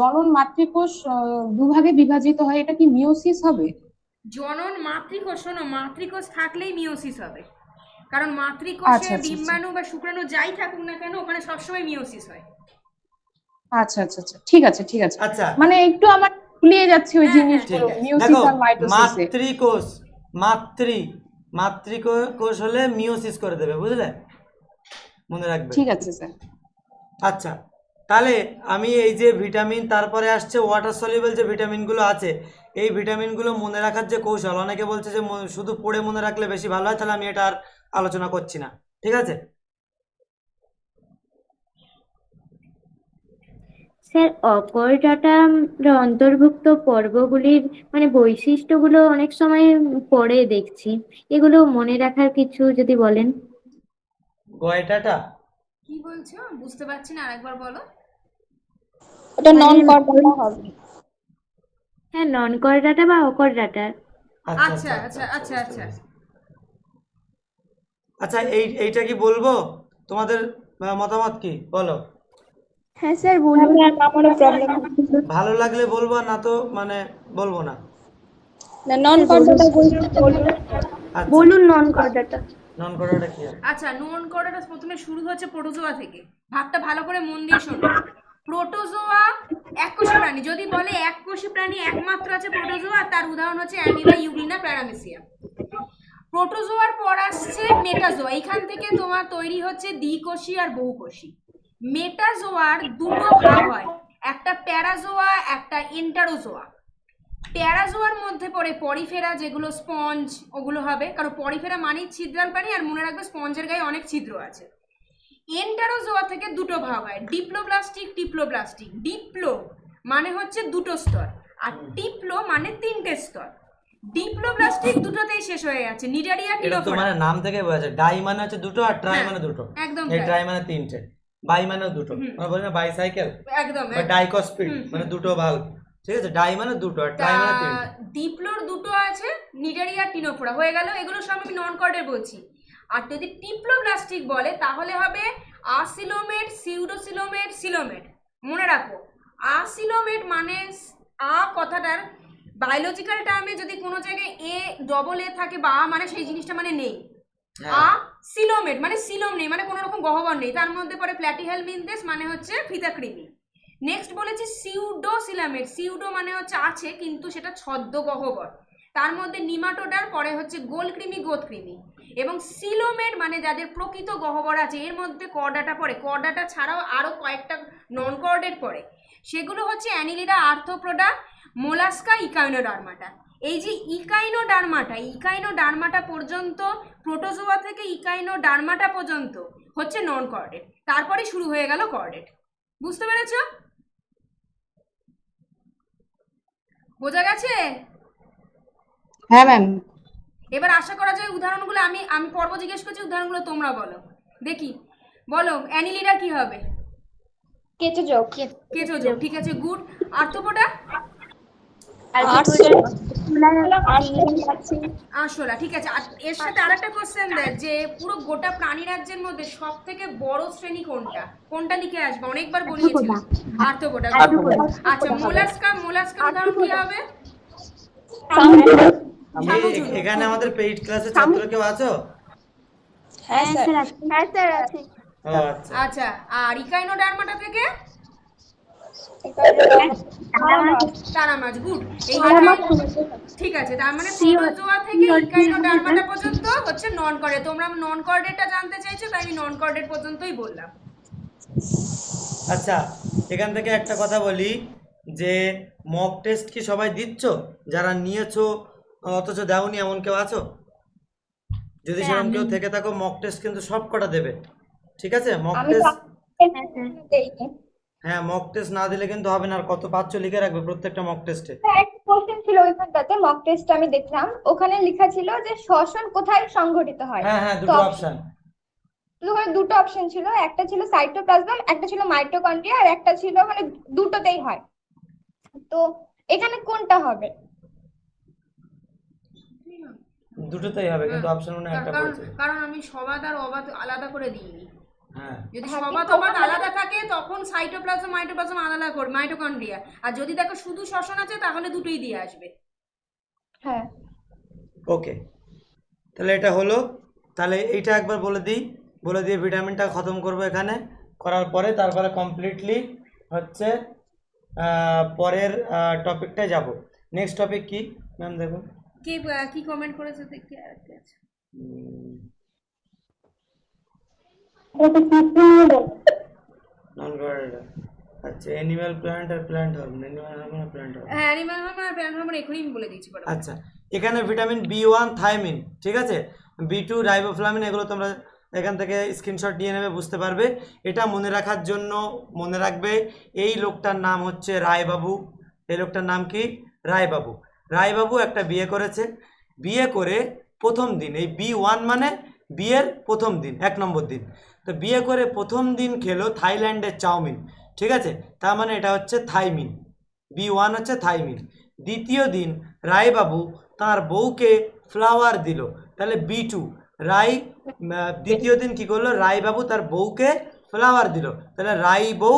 [SPEAKER 5] জনন মাতৃকোষ দুভাগে বিভাজিত হয়, এটা কি মিওসিস হবে?
[SPEAKER 3] জনন মাতৃকোষ, শোনো, মাতৃকোষ থাকলেই মিওসিস হবে, কারণ
[SPEAKER 5] আচ্ছা,
[SPEAKER 3] মাতৃকোষে
[SPEAKER 5] আচ্ছা, আচ্ছা।
[SPEAKER 3] ডিম্বাণু বা শুক্রাণু যাই থাকুক না কেন ওখানে সবসময় মিওসিস হয়।
[SPEAKER 5] আচ্ছা আচ্ছা আচ্ছা, ঠিক আছে ঠিক আছে।
[SPEAKER 1] আচ্ছা,
[SPEAKER 5] মানে একটু আমার ভুলিয়ে যাচ্ছে ওই
[SPEAKER 3] হ্যাঁ, হ্যাঁ,
[SPEAKER 5] জিনিসগুলো,
[SPEAKER 1] ঠিক আছে।
[SPEAKER 5] মিওসিস
[SPEAKER 1] দেখো
[SPEAKER 5] আর মাইটোসিসে।
[SPEAKER 1] মাতৃকোষ, মাতৃকোষ হলে মিওসিস করে দেবে, বুঝলে? মনে রাখবে।
[SPEAKER 5] ঠিক আছে স্যার।
[SPEAKER 1] আচ্ছা, তাহলে আমি এই যে ভিটামিন, তারপরে আসছে ওয়াটার সলিউবল যে ভিটামিনগুলো আছে, এই ভিটামিনগুলো মনে রাখার যে কৌশল, অনেকে বলছে যে শুধু পড়ে মনে রাখলে বেশি ভালো হয়, তাহলে আমি এটা আর আলোচনা করছি না, ঠিক আছে?
[SPEAKER 4] স্যার, অকর ডাটার অন্তর্ভুক্ত পর্বগুলির মানে বৈশিষ্ট্যগুলো অনেক সময় পড়ে দেখছি, এগুলো মনে রাখার কিছু যদি বলেন।
[SPEAKER 1] গয়টাটা
[SPEAKER 3] কি বলছো বুঝতে পারছি না, আরেকবার বলো।
[SPEAKER 2] ওটা নন কর্ডাটা হবে।
[SPEAKER 4] হ্যাঁ, নন কর ডাটা বা অকর ডাটা।
[SPEAKER 3] আচ্ছা আচ্ছা আচ্ছা আচ্ছা।
[SPEAKER 1] আচ্ছা, এইটা কি বলবো? তোমাদের মতামত কি বলো?
[SPEAKER 2] হ্যাঁ স্যার বলুন। আমারও প্রবলেম
[SPEAKER 1] ভালো লাগলে বলবো, না তো মানে বলবো না।
[SPEAKER 2] না, নন কর্ডাটা বলুন।
[SPEAKER 1] আচ্ছা,
[SPEAKER 4] বলুন নন কর ডাটা।
[SPEAKER 1] নন কোডেডটা কি হয়?
[SPEAKER 3] আচ্ছা, নন কোডেড প্রথমে শুরু হচ্ছে প্রোটোজোয়া থেকে। ভাগটা ভালো করে মন দিয়ে শোনো। প্রোটোজোয়া এককোষী প্রাণী। যদি বলে এককোষী প্রাণী একমাত্র আছে প্রোটোজোয়া, তার উদাহরণ হচ্ছে অ্যামিবা, ইউগ্লিনা, প্যারামেসিয়া। প্রোটোজোয়ার পর আসছে মেটাজোয়া। এখান থেকে তোমার তৈরি হচ্ছে দ্বিকোষী আর বহুকোষী। মেটাজোয়ার দুটো ভাগ হয়, একটা প্যারাজোয়া, একটা এন্টারোজোয়া। প্যারাজোয়ার মধ্যে পড়ে পরিফেরা, যেগুলো স্পঞ্জ, ওগুলো হবে, কারণ পরিফেরা মানেই ছিদ্রাল প্রাণী, আর মনে রাখবে স্পঞ্জের গায়ে অনেক ছিদ্র আছে। এন্টারোজোয়া থেকে দুটো ভাগ হয়, ডিপ্লোব্লাস্টিক, টিপ্লোব্লাস্টিক। ডিপ্লো মানে হচ্ছে দুটো স্তর, আর টিপ্লো মানে তিনটে স্তর। ডিপ্লোব্লাস্টিক দুটোতেই শেষ হয়ে গেছে, নিডারিয়া,
[SPEAKER 1] এটা তো
[SPEAKER 3] টিলোফোরা।
[SPEAKER 1] মানে নাম থেকে বোঝা যায়, ডাই মানে হচ্ছে দুটো আর ট্রাই মানে দুটো।
[SPEAKER 3] একদম
[SPEAKER 1] এই
[SPEAKER 3] তাই।
[SPEAKER 1] ট্রাই মানে তিনটে, বাই মানেও দুটো। আমরা বলি না বাইসাইকেল
[SPEAKER 3] একদম
[SPEAKER 1] বা ডাইকস্পিড মানে দুটো ভাল্ব, ঠিক আছে? ডাই মানে দুটো আর ট্রাই মানে তিনটে।
[SPEAKER 3] ডিপ্লোর দুটো আছে, নিডারিয়া, টিনোফোরা হয়ে গেল। এগুলো সব আমি নন কর্ডের বলছি। আর যদি টিপ্লোব্লাস্টিক বলে তাহলে হবে আসিলোমেট, সিউডোসিলোমেট, সিলোমেট। মনে রাখো, আসিলোমেট মানে কথাটার বায়োলজিক্যাল টার্মে যদি কোনো জায়গায় এ ডবল এ থাকে বা মানে সেই জিনিসটা মানে নেই। সিলোমেট মানে সিলোম নেই, মানে কোনো রকম গহ্বর নেই, তার মধ্যে পরে প্ল্যাটিহেলমিনথেস মানে হচ্ছে ফিতাকৃমি। নেক্সট বলেছি সিউডোসিলামেট। সিউডো মানে হচ্ছে আছে কিন্তু সেটা ছদ্ম গহ্বর, তার মধ্যে নিমাটোডার, পরে হচ্ছে গোলকৃমি, গোদকৃমি। এবং সিলোমেট মানে যাদের প্রকৃত গহ্বর আছে, এর মধ্যে কর্ডাটা পড়ে। কর্ডাটা ছাড়াও আরও কয়েকটা নন কর্ডেড পড়ে, সেগুলো হচ্ছে অ্যানিলিডা, আর্থ্রোপোডা, মোলাস্কা, ইকাইনোডার্মাটা। এই যে ইকাইনোডার্মাটা পর্যন্ত, প্রোটোজোয়া থেকে ইকাইনোডার্মাটা পর্যন্ত হচ্ছে নন কর্ডেড, তারপরে শুরু হয়ে গেল কর্ডেড। বুঝতে পেরেছো? বোঝা গেছে?
[SPEAKER 5] হ্যাঁ ম্যাম।
[SPEAKER 3] এবার আশা করা যায় উদাহরণগুলো আমি পর্ব জিজ্ঞেস করছি, উদাহরণগুলো তোমরা বলো দেখি। বলো, অ্যানিলিডা কি হবে?
[SPEAKER 2] কেঁচোযোগ।
[SPEAKER 3] কেঁচোযোগ, ঠিক আছে, গুড। আর্থ্রোপোডা? আরশোলা, ঠিক আছে। আর এর সাথে আরেকটা কোশ্চেন দেয় যে পুরো গোটা প্রাণী রাজ্যের মধ্যে সব থেকে বড় শ্রেণী কোনটা? কোনটা লিখে আসবে, অনেকবার বলিয়েছি। আর্থ্রোপোডা। আচ্ছা, মোলাস্কা উদাহরণ কি হবে?
[SPEAKER 1] এখানে আমাদের পেইড ক্লাসের ছাত্র কেউ আছো?
[SPEAKER 2] হ্যাঁ স্যার আছে।
[SPEAKER 1] ও আচ্ছা।
[SPEAKER 3] আচ্ছা, আর ইকাইনোডার্মাটা থেকে? তারা মাছ, গুড। এই ঠিক আছে, তার মানে প্রোটোজোয়া থেকে ইকাইনোডার্মাটা পর্যন্ত হচ্ছে নন কর্ডেড। তোমরা নন কর্ডেডটা জানতে চাইছো, তাই আমি নন কর্ডেড পর্যন্তই বললাম।
[SPEAKER 1] আচ্ছা, এখান থেকে একটা কথা বলি যে মক টেস্ট কি সবাই দিচ্ছ? যারা নিয়েছো অথচ দাওনি এমন কেউ আছো? যদি সেরকম কেউ থেকে থাকো, মক টেস্ট কিন্তু সব কটা দেবে, ঠিক আছে? মক টেস্ট, হ্যাঁ, মক টেস্ট না দিলে কিন্তু হবে না। আর কত পাচ্ছ লিখে রাখবে প্রত্যেকটা মক টেস্টে।
[SPEAKER 2] একটা কোশ্চেন ছিল ওইখানটাতে, মক টেস্ট আমি দেখলাম, ওখানে লেখা ছিল যে শ্বসন কোথায় সংঘটিত হয়।
[SPEAKER 1] হ্যাঁ হ্যাঁ, দুটো অপশন।
[SPEAKER 2] ওখানে দুটো অপশন ছিল, একটা ছিল সাইটোপ্লাজম, একটা ছিল মাইটোকন্ড্রিয়া, আর একটা ছিল মানে দুটোতেই হয়। তো এখানে কোনটা হবে?
[SPEAKER 1] দুটোতেই হবে, কিন্তু অপশন মনে একটা বলছে।
[SPEAKER 3] কারণ আমি সবাদ আর অবাদ আলাদা করে দিইনি।
[SPEAKER 1] হ্যাঁ,
[SPEAKER 3] যদি সবাদ অবাদ আলাদা থাকে তখন সাইটোপ্লাজম, মাইটোপ্লাজম আলাদা করে, মাইটোকন্ড্রিয়া। আর যদি দেখো শুধু শ্বসন আছে তাহলে দুটোই দিয়ে আসবে।
[SPEAKER 2] হ্যাঁ,
[SPEAKER 1] ওকে, তাহলে এটা হলো। তাহলে এইটা একবার বলে দিয়ে ভিটামিনটা খতম করবো এখানে। করার পরে তারপরে কমপ্লিটলি হচ্ছে পরের টপিকটায় যাব। নেক্সট টপিক কি ম্যাম? দেখুন
[SPEAKER 3] কি কমেন্ট করেছে দেখি। আচ্ছা,
[SPEAKER 1] নন গর্ডেড। আচ্ছা, অ্যানিমাল, প্ল্যান্ট আর প্ল্যান্ট হরমোন। অ্যানিমাল হরমোন আর প্ল্যান্ট হরমোন।
[SPEAKER 3] হ্যাঁ, অ্যানিমাল হরমোন আর প্ল্যান্ট হরমোন এখনই বলে দিচ্ছি।
[SPEAKER 1] আচ্ছা, এখানে ভিটামিন B1 থাইমিন, ঠিক আছে, B2 রাইবোফ্লাভিন, এগুলো তোমরা এখান থেকে স্ক্রিনশট নিয়ে নেবে, বুঝতে পারবে। এটা মনে রাখার জন্য মনে রাখবে এই লোকটার নাম হচ্ছে রায়বাবু। এই লোকটার নাম কি? রায়বাবু। রায়বাবু একটা বিয়ে করেছে। বিয়ে করে প্রথম দিন, এই B1 মানে বিয়ের প্রথম দিন, 1 নম্বর দিন। তো বিয়ে করে প্রথম দিন খেলো থাইল্যান্ডের চাউমিন, ঠিক আছে, তার মানে এটা হচ্ছে থাইমিন। B1 হচ্ছে থাইমিন। দ্বিতীয় দিন রায়বাবু তার বউকে ফ্লাওয়ার দিল, তাহলে B2। দ্বিতীয় দিন কি করলো? রায়বাবু তার বউকে ফ্লাওয়ার দিল, তাহলে রাইবো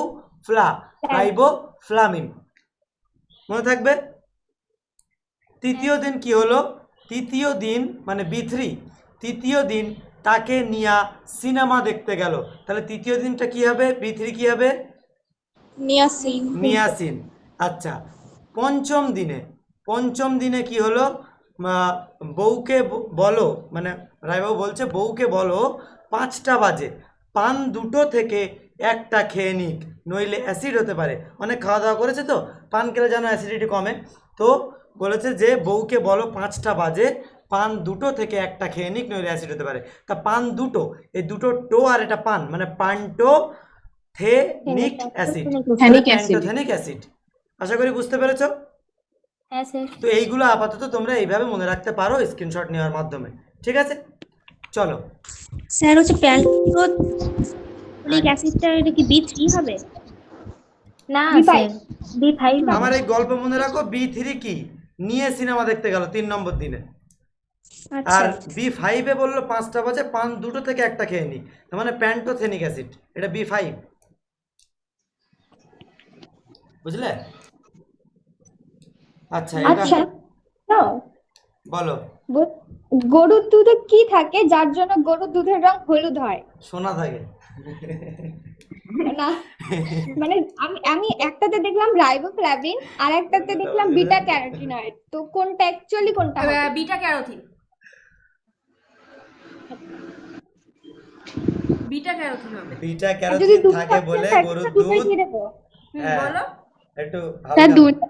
[SPEAKER 1] ফ্লামিন, মনে থাকবে। তৃতীয় দিন কি হলো? তৃতীয় দিন মানে B3। তৃতীয় দিন তাকে নিয়া সিনেমা দেখতে গেল। তাহলে তৃতীয় দিনটা কি হবে? B3 কি হবে?
[SPEAKER 2] নিয়াসিন।
[SPEAKER 1] নিয়াসিন। আচ্ছা, পঞ্চম দিনে কি হলো? বউকে বলো, মানে রায়বাবু বলছে বউকে বলো 5টা বাজে পান দুটো থেকে একটা খেয়ে নিক, নইলে অ্যাসিড হতে পারে। অনেক খাওয়া দাওয়া করেছে তো, পান খেলে যেন অ্যাসিডিটি কমে। তো বলেছে যে বউকে বলো 5টা বাজে পান দুটো থেকে একটা খেয়ে নিক, নইলে অ্যাসিড হতে পারে। তা পান দুটো, এই দুটো টো আর এটা পান, মানে পান্টো থেনিক অ্যাসিড, প্যান্টোথেনিক অ্যাসিড। আশা করি বুঝতে পেরেছো।
[SPEAKER 4] হ্যাঁ স্যার।
[SPEAKER 1] তো এইগুলো আপাতত তোমরা এইভাবে মনে রাখতে পারো স্ক্রিনশট নেওয়ার মাধ্যমে, ঠিক আছে? চলো।
[SPEAKER 6] স্যার হচ্ছে প্যালথোনিক অ্যাসিডটা এটা কি B3 হবে?
[SPEAKER 4] না
[SPEAKER 2] B5
[SPEAKER 4] স্যার, B5
[SPEAKER 1] আমার এই গল্প মনে রাখো, B3 কি? নিয়ে সিনেমা দেখতে গেল 3 নম্বর দিনে।
[SPEAKER 6] আচ্ছা
[SPEAKER 1] আর B5 এ বললো 5টা বাজে পান দুটো থেকে একটা খেয়ে নি, তার মানে প্যান্টোথেনিক অ্যাসিড, এটা B5, বুঝলে? আচ্ছা, এটা
[SPEAKER 2] আচ্ছা তো
[SPEAKER 1] বলো।
[SPEAKER 2] গরুর দুধে কি থাকে যার জন্য গরুর দুধের রং হলুদ হয়?
[SPEAKER 1] সোনা থাকে।
[SPEAKER 2] না, মানে আমি একটাতে দেখলাম রাইবোফ্লাভিন আর একটাতে দেখলাম বিটা ক্যারোটিনয়েড, তো কোনটা অ্যাকচুয়ালি কোনটা হবে?
[SPEAKER 3] Beta carotene. বিটা ক্যারোটিন হবে।
[SPEAKER 1] বিটা
[SPEAKER 2] আর যদি
[SPEAKER 1] ক্যারোটিন
[SPEAKER 2] দুটো
[SPEAKER 1] থাকে
[SPEAKER 2] option
[SPEAKER 1] বলে
[SPEAKER 2] থাকে,
[SPEAKER 1] গরুর
[SPEAKER 2] তো দুটোই
[SPEAKER 1] দুধ,
[SPEAKER 2] দিয়ে দেবো।
[SPEAKER 1] হ্যাঁ,
[SPEAKER 3] বলো।
[SPEAKER 1] একটু
[SPEAKER 6] স্যার
[SPEAKER 1] হালকা।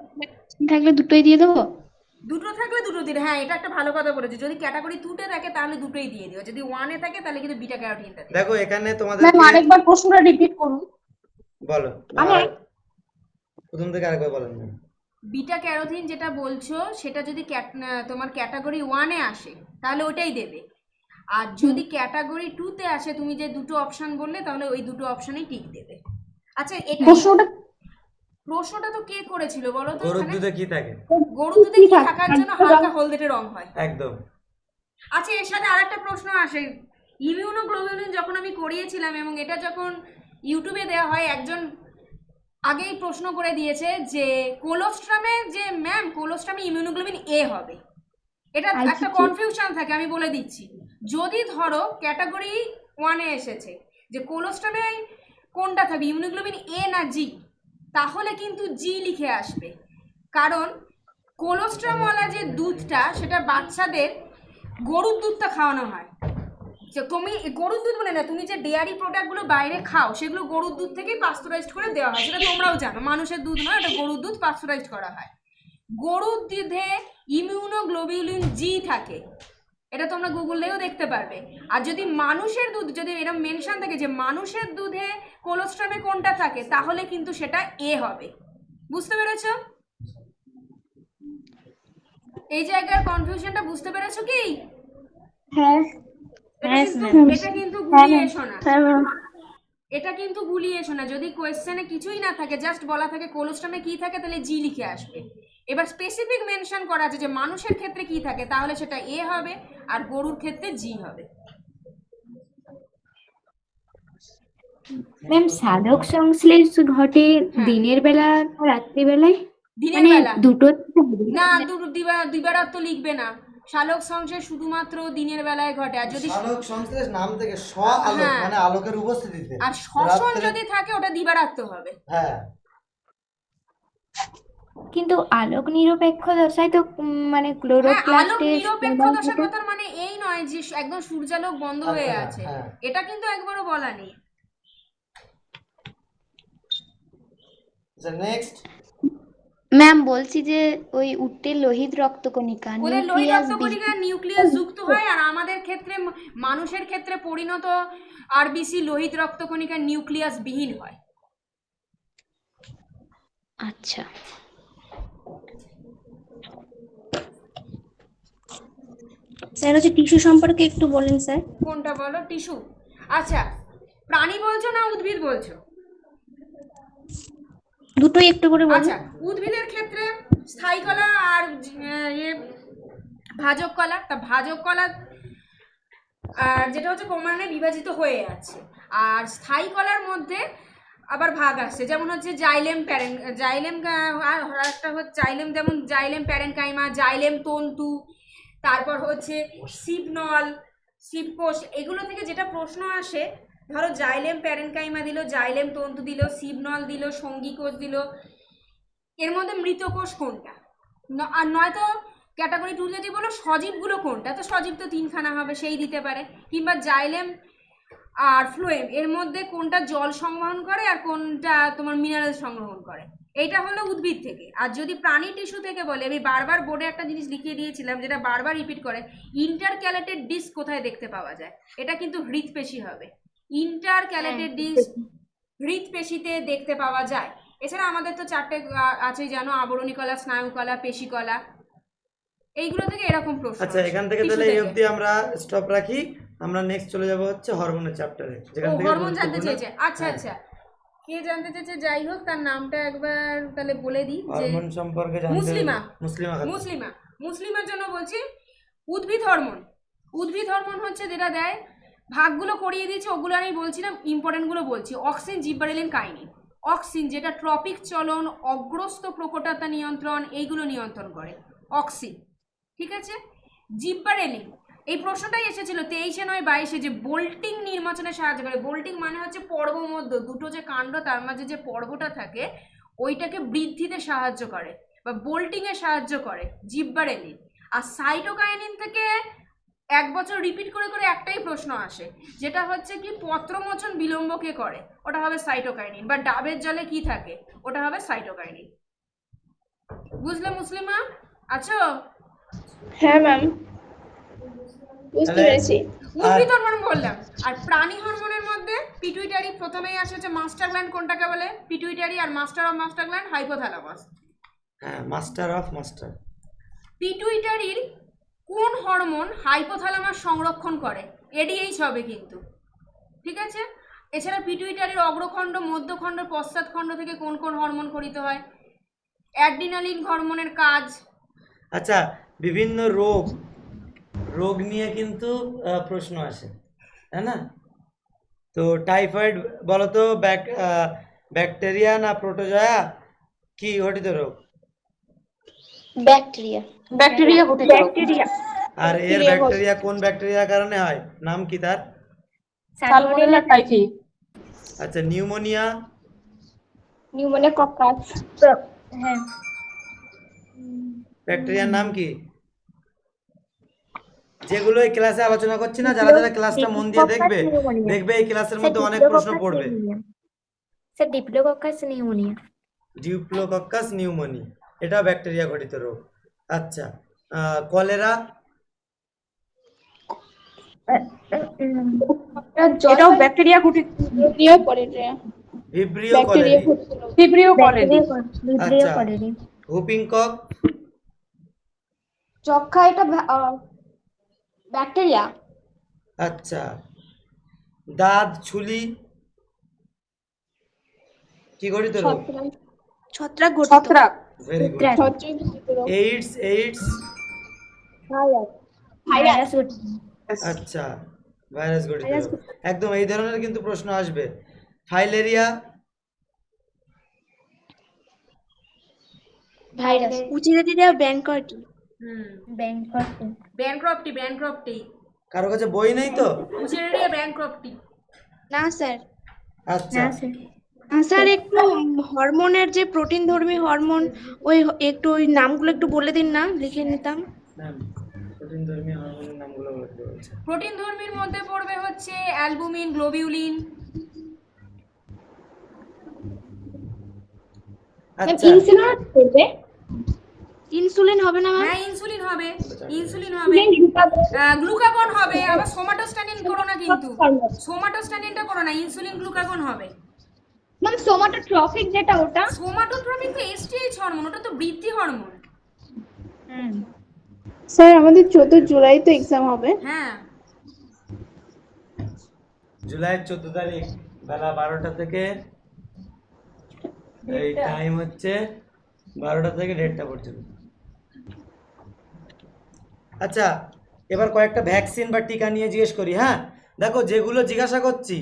[SPEAKER 6] থাকলে দুটোই দিয়ে দেবো?
[SPEAKER 3] দুটো থাকলে দুটো দিন, হ্যাঁ এটা একটা ভালো কথা বলেছো। যদি ক্যাটাগরি 2 তে থাকে তাহলে দুটোই দিয়ে দিও, যদি 1 এ থাকে তাহলে কিন্তু বিটা ক্যারোটিনটা দিও।
[SPEAKER 1] দেখো এখানে তোমাদের
[SPEAKER 5] ম্যাম আরেকবার প্রশ্নটা রিপিট করুন।
[SPEAKER 1] বলো, প্রথম থেকে আরেকবার বলেন।
[SPEAKER 3] বিটা ক্যারোটিন যেটা বলছো সেটা যদি তোমার ক্যাটাগরি 1 এ আসে তাহলে ওটাই দেবে, আর যদি ক্যাটাগরি 2 তে আসে তুমি যে দুটো অপশন বললে তাহলে ওই দুটো অপশনেই টিক দেবে। আচ্ছা, এটা প্রশ্নটা তো কে করেছিল বলো তো?
[SPEAKER 1] গরুর
[SPEAKER 3] এখানে
[SPEAKER 1] দুধে কি থাকে?
[SPEAKER 3] গরুর দুধে কি থাকার জন্য হালকা হলদেটে রং হয়।
[SPEAKER 1] একদম।
[SPEAKER 3] আচ্ছা, এর সাথে আরেকটা প্রশ্ন আসে, ইমিউনোগ্লোবিউলিন যখন আমি করিয়েছিলাম এবং এটা যখন ইউটিউবে দেওয়া হয়, একজন আগেই প্রশ্ন করে দিয়েছে যে কোলোস্ট্রামে যে ম্যাম কোলোস্ট্রামে ইমিউনোগ্লোবিন এ হবে, এটা একটা কনফিউশন থাকে। আমি বলে দিচ্ছি, যদি ধরো ক্যাটাগরি 1 এ এসেছে যে কোলোস্ট্রামে কোনটা থাকবে, ইমিউনোগ্লোবিন এ না জি, তাহলে কিন্তু জি লিখে আসবে। কারণ কোলোস্ট্রামওয়ালা যে দুধটা সেটা বাচ্চাদের গরুর দুধটা খাওয়ানো হয়। যে তুমি গরুর দুধ বলে না, তুমি যে ডেয়ারি প্রোডাক্টগুলো বাইরে খাও সেগুলো গরুর দুধ থেকেই পাস্তুরাইজড করে দেওয়া হয়, সেটা তোমরাও জানো। মানুষের দুধ নয়, এটা গরুর দুধ পাস্তুরাইজড করা হয়। গরুর দুধে ইমিউনোগ্লোবিউলিন জি থাকে, এটা তোমরা গুগলেও দেখতে পারবে। আর যদি মানুষের দুধ, যদি এরকম মেনশন থাকে যে মানুষের দুধে কোলোস্ট্রামে কোনটা থাকে, তাহলে কিন্তু সেটা এ হবে। বুঝতে পেরেছো? এই জায়গার কনফিউশনটা বুঝতে পেরেছো কি?
[SPEAKER 2] হ্যাঁ।
[SPEAKER 3] এটা কিন্তু গুলিয়ে এসো না, এটা কিন্তু গুলিয়ে এসো না। যদি কোয়েশ্চেনে কিছুই না থাকে, জাস্ট বলা থাকে কোলোস্ট্রামে কি থাকে, তাহলে জি লিখে আসবে। এবার স্পেসিফিক মেনশন করা আছে যে মানুষের ক্ষেত্রে কি থাকে, তাহলে সেটা এ হবে, আর গরুর ক্ষেত্রে জি হবে।
[SPEAKER 4] ম্যাম, সালোক সংশ্লেষ ঘটে দিনের বেলা না রাত্রিবেলায়?
[SPEAKER 3] দিনের
[SPEAKER 4] মানে
[SPEAKER 3] বেলা
[SPEAKER 4] দুটো?
[SPEAKER 3] না, দিবারাত্র লিখবে না। সালোক সংশ্লেষ শুধুমাত্র দিনের বেলায় ঘটে। আর যদি
[SPEAKER 1] আলোক সংশ্লেষ নাম থেকে আলোক, মানে আলোকের উপস্থিতিতে,
[SPEAKER 3] আর শ্বসন যদি থাকে ওটা দিবারাত্র হবে।
[SPEAKER 1] হ্যাঁ,
[SPEAKER 4] কিন্তু আলোক নিরপেক্ষ দশায় তো মানে
[SPEAKER 3] আলোক
[SPEAKER 4] ক্লোরোপ্লাস্টের
[SPEAKER 3] নিরপেক্ষ দশার কথার মানে এই নয় যে একদম সূর্যালোক বন্ধ হয়ে আছে, এটা কিন্তু একবারও বলা নেই।
[SPEAKER 1] নেক্সট
[SPEAKER 6] ম্যাম বলছি যে ওই উটের লোহিত রক্তকণিকা
[SPEAKER 3] ওদের লোহিত রক্তকণিকা নিউক্লিয়াস যুক্ত হয়, আর আমাদের ক্ষেত্রে মানুষের ক্ষেত্রে পরিণত আরবিসি লোহিত রক্তকণিকা নিউক্লিয়াস বিহীন হয়।
[SPEAKER 6] আচ্ছা স্যার হচ্ছে টিস্যু সম্পর্কে একটু বলেন স্যার।
[SPEAKER 3] কোনটা বলো? টিস্যু? আচ্ছা, প্রাণী বলছো না উদ্ভিদ বলছো?
[SPEAKER 6] দুটোই একটু করে বলুন।
[SPEAKER 3] আচ্ছা, উদ্ভিদের ক্ষেত্রে স্থায়ী কলা আর ভাজক কলা। তা ভাজক কলা যেটা হচ্ছে ক্রমান্বয়ে বিভাজিত হয়ে আছে, আর স্থায়ী কলার মধ্যে আবার ভাগ আসছে, যেমন হচ্ছে জাইলেম আর একটা হচ্ছে জাইলেম, যেমন জাইলেম প্যারেনকাইমা, জাইলেম তন্তু, তারপর হচ্ছে সিপনল, শিবকোষ, এগুলো থেকে যেটা প্রশ্ন আসে, ধরো জাইলেম প্যারেনকাইমা দিল, জাইলেম তন্তু দিল, শিবনল দিল, সঙ্গী কোষ দিল, এর মধ্যে মৃত কোষ কোনটা? আর নয়তো ক্যাটাগরি 2 যদি বলো সজীবগুলো কোনটা, তো সজীব তো 3খানা হবে, সেই দিতে পারে। কিংবা জাইলেম আর ফ্লোয়েম এর মধ্যে কোনটা জল সংবহন করে আর কোনটা তোমার মিনারেল সংগ্রহণ করে, এইটা হলো উদ্ভিদ থেকে। আর যদি প্রাণী টিস্যু থেকে বলে, আমি বারবার বোর্ডে একটা জিনিস লিখিয়ে দিয়েছিলাম যেটা বারবার রিপিট করে, ইন্টারক্যালেটেড ডিস্ক কোথায় দেখতে পাওয়া যায়? এটা কিন্তু হৃৎপেশি হবে। ইন্টারক্যালেটেড ডিস্ক হৃৎপেশিতে দেখতে পাওয়া যায়। এছাড়া আমাদের তো 4টে আছে জানো, আবরণী কলা, স্নায়ু কলা, পেশি কলা, এইগুলো থেকে এরকম প্রশ্ন
[SPEAKER 1] আচ্ছা,
[SPEAKER 3] আসে,
[SPEAKER 1] এখান থেকে
[SPEAKER 3] টিস্যু
[SPEAKER 1] তাহলে এই
[SPEAKER 3] থেকে।
[SPEAKER 1] অবধি আমরা স্টপ রাখি। আমরা নেক্সট চলে যাব হচ্ছে হরমোনের চ্যাপ্টারে, যেখান থেকে
[SPEAKER 3] হরমোন জানতে
[SPEAKER 1] গুরুত্বপূর্ণ-
[SPEAKER 3] চেয়েছে। আচ্ছা
[SPEAKER 1] হ্যাঁ,
[SPEAKER 3] আচ্ছা, কে জানতে চেয়েছে? যাই হোক, তার নামটা একবার তাহলে বলে দিই যে
[SPEAKER 1] হরমোন সম্পর্কে জানতে
[SPEAKER 3] মুসলিমা।
[SPEAKER 1] মুসলিমা খাতুন।
[SPEAKER 3] মুসলিমা, মুসলিমার জন্য বলছি উদ্ভিদ হরমোন। উদ্ভিদ হরমোন হচ্ছে যেটা দেয়, ভাগগুলো করিয়ে দিয়েছে, ওগুলো আমি বলছি না, ইম্পর্টেন্টগুলো বলছি। Auxin, gibberellin, kinin. অক্সিন যেটা ট্রপিক চলন, অগ্রস্ত প্রকটতা নিয়ন্ত্রণ, এইগুলো নিয়ন্ত্রণ করে অক্সিন, ঠিক আছে। জিব্বারেলিন, এই প্রশ্নটাই এসেছিল 23-এ নয় 22-এ, যে বোল্টিং নির্বাচনে সাহায্য করে। বোল্টিং মানে হচ্ছে পর্বমধ্য, দুটো যে কাণ্ড তার মাঝে যে পর্বটা থাকে ওইটাকে বৃদ্ধিতে সাহায্য করে বা বোল্টিং এ সাহায্য করে জিব্বারেলিন। আর সাইটোকাইনিন থেকে 1 বছর রিপিট করে করে একটাই প্রশ্ন আসে, যেটা হচ্ছে কি পত্রমোচন বিলম্ব কে করে, ওটা হবে সাইটোকাইনিন। বা ডাবের জলে কি থাকে, ওটা হবে সাইটোকাইনিন। বুঝলে মুসলিমা? আছো?
[SPEAKER 7] হ্যাঁ ম্যাম, বুঝতে
[SPEAKER 1] তাহলে-
[SPEAKER 7] পেরেছি।
[SPEAKER 3] উদ্ভিদ হরমোন বললাম। আর প্রাণী হরমোনের মধ্যে পিটুইটারি প্রথমেই আসে, হচ্ছে মাস্টার গ্ল্যান্ড কোনটাকে বলে? পিটুইটারি। আর master of master gland hypothalamus.
[SPEAKER 1] হ্যাঁ, মাস্টার অফ মাস্টার।
[SPEAKER 3] পিটুইটারির কোন হরমোন হাইপোথ্যালামাস সংরক্ষণ করে? এডিএইচ হবে কিন্তু, ঠিক আছে। এছাড়া পিটুইটারির অগ্রখণ্ড, মধ্যখণ্ড, পশ্চাৎখণ্ড থেকে কোন কোন হরমোন খরিত হয়? অ্যাড্রিনালিন হরমোনের কাজ।
[SPEAKER 1] আচ্ছা, বিভিন্ন রোগ রোগ নিয়ে কিন্তু প্রশ্ন আসে, তাই না? তো টাইফয়েড বলো তো, ব্যাকটেরিয়া না প্রোটোজোয়া কি ঘটিত রোগ?
[SPEAKER 6] ব্যাকটেরিয়া।
[SPEAKER 5] ব্যাকটেরিয়া ঘটিত রোগ।
[SPEAKER 7] ব্যাকটেরিয়া।
[SPEAKER 1] আর এর ব্যাকটেরিয়া কোন ব্যাকটেরিয়ার কারণে হয়, নাম কি তার?
[SPEAKER 5] Salmonella typhi.
[SPEAKER 1] আচ্ছা, নিউমোনিয়া?
[SPEAKER 2] Pneumonia caucus.
[SPEAKER 4] হ্যাঁ,
[SPEAKER 1] ব্যাকটেরিয়ার নাম কি? যেগুলো এই ক্লাসে আলোচনা করছি না, যারা যারা ক্লাসটা মন দিয়ে দেখবে, দেখবে এই ক্লাসের মধ্যে অনেক প্রশ্ন পড়বে।
[SPEAKER 4] Sir diplococcus pneumonia.
[SPEAKER 1] Diplococcus pneumoniae, এটা ব্যাকটেরিয়া ঘটিত রোগ। আচ্ছা, কলেরা?
[SPEAKER 5] এটাও ব্যাকটেরিয়া ঘটিত।
[SPEAKER 7] Bacteria cholera.
[SPEAKER 1] Vibrio
[SPEAKER 7] bacteria
[SPEAKER 1] cholerae?
[SPEAKER 7] ঘটিত রোগ।
[SPEAKER 5] Vibrio cholerae.
[SPEAKER 4] ভিব্রিও
[SPEAKER 1] আচ্ছা।
[SPEAKER 4] কলেরি।
[SPEAKER 1] Whooping cough?
[SPEAKER 2] যক্ষা, এটা ব্যাকটেরিয়া।
[SPEAKER 1] আচ্ছা, দাঁত ছুলি কি ঘটিত রোগ?
[SPEAKER 6] ছত্রাক ঘটিত।
[SPEAKER 5] ছত্রাক।
[SPEAKER 1] Very good.
[SPEAKER 4] ছত্রাক।
[SPEAKER 7] ছত্রাক ঘটিত রোগ।
[SPEAKER 1] এইডস? এইডস?
[SPEAKER 4] ভাইরাস ঘটিত।
[SPEAKER 1] আচ্ছা, ভাইরাস ঘটিত রোগ। একদম এই ধরনের কিন্তু প্রশ্ন আসবে। ফাইলেরিয়া?
[SPEAKER 6] ভাইরাস। উচিরাটিরা ব্যাংকটি।
[SPEAKER 4] ব্যাংকটি।
[SPEAKER 3] ব্যানক্রফটি।
[SPEAKER 1] কারো কাছে বই নেই তো?
[SPEAKER 3] উচিরাটিয়া ব্যানক্রফটি।
[SPEAKER 6] না স্যার।
[SPEAKER 1] আচ্ছা,
[SPEAKER 4] না স্যার।
[SPEAKER 6] স্যার একটু হরমোনের যে প্রোটিন ধর্মী হরমোন, ওই একটু ওই নামগুলো একটু বলে দিন না, লিখে নিতাম।
[SPEAKER 1] ম্যাম প্রোটিন ধর্মী হরমোনের নামগুলো বলতে বলছে।
[SPEAKER 3] প্রোটিন ধর্মীর মধ্যে পড়বে হচ্ছে অ্যালবুমিন, গ্লোবিউলিন।
[SPEAKER 1] আচ্ছা,
[SPEAKER 2] ইনসুলিন করবে।
[SPEAKER 6] ইনসুলিন হবে না ম্যাম?
[SPEAKER 3] হ্যাঁ, ইনসুলিন হবে, ইনসুলিন হবে, গ্লুকাগন হবে। আবার সোমাটোস্ট্যাটিন করো না কিন্তু, সোমাটোস্ট্যাটিনটা করো না, ইনসুলিন গ্লুকাগন হবে।
[SPEAKER 2] মানে সোমাটোট্রফিক যেটা, ওটা
[SPEAKER 3] সোমাটোট্রপিক তো এসটিএইচ হরমোন, ওটা তো বৃদ্ধি হরমোন।
[SPEAKER 7] স্যার আমাদের 14 জুলাই তো এক্সাম হবে।
[SPEAKER 3] হ্যাঁ,
[SPEAKER 1] জুলাই 14 তারিখ বেলা 12টা থেকে, এই টাইম হচ্ছে 12টা থেকে 1:30টা পর্যন্ত। আচ্ছা, এবার কয়েকটা ভ্যাকসিন বা টিকা নিয়ে জিজ্ঞেস করি। হ্যাঁ, দেখো যেগুলো জিজ্ঞাসা করছি,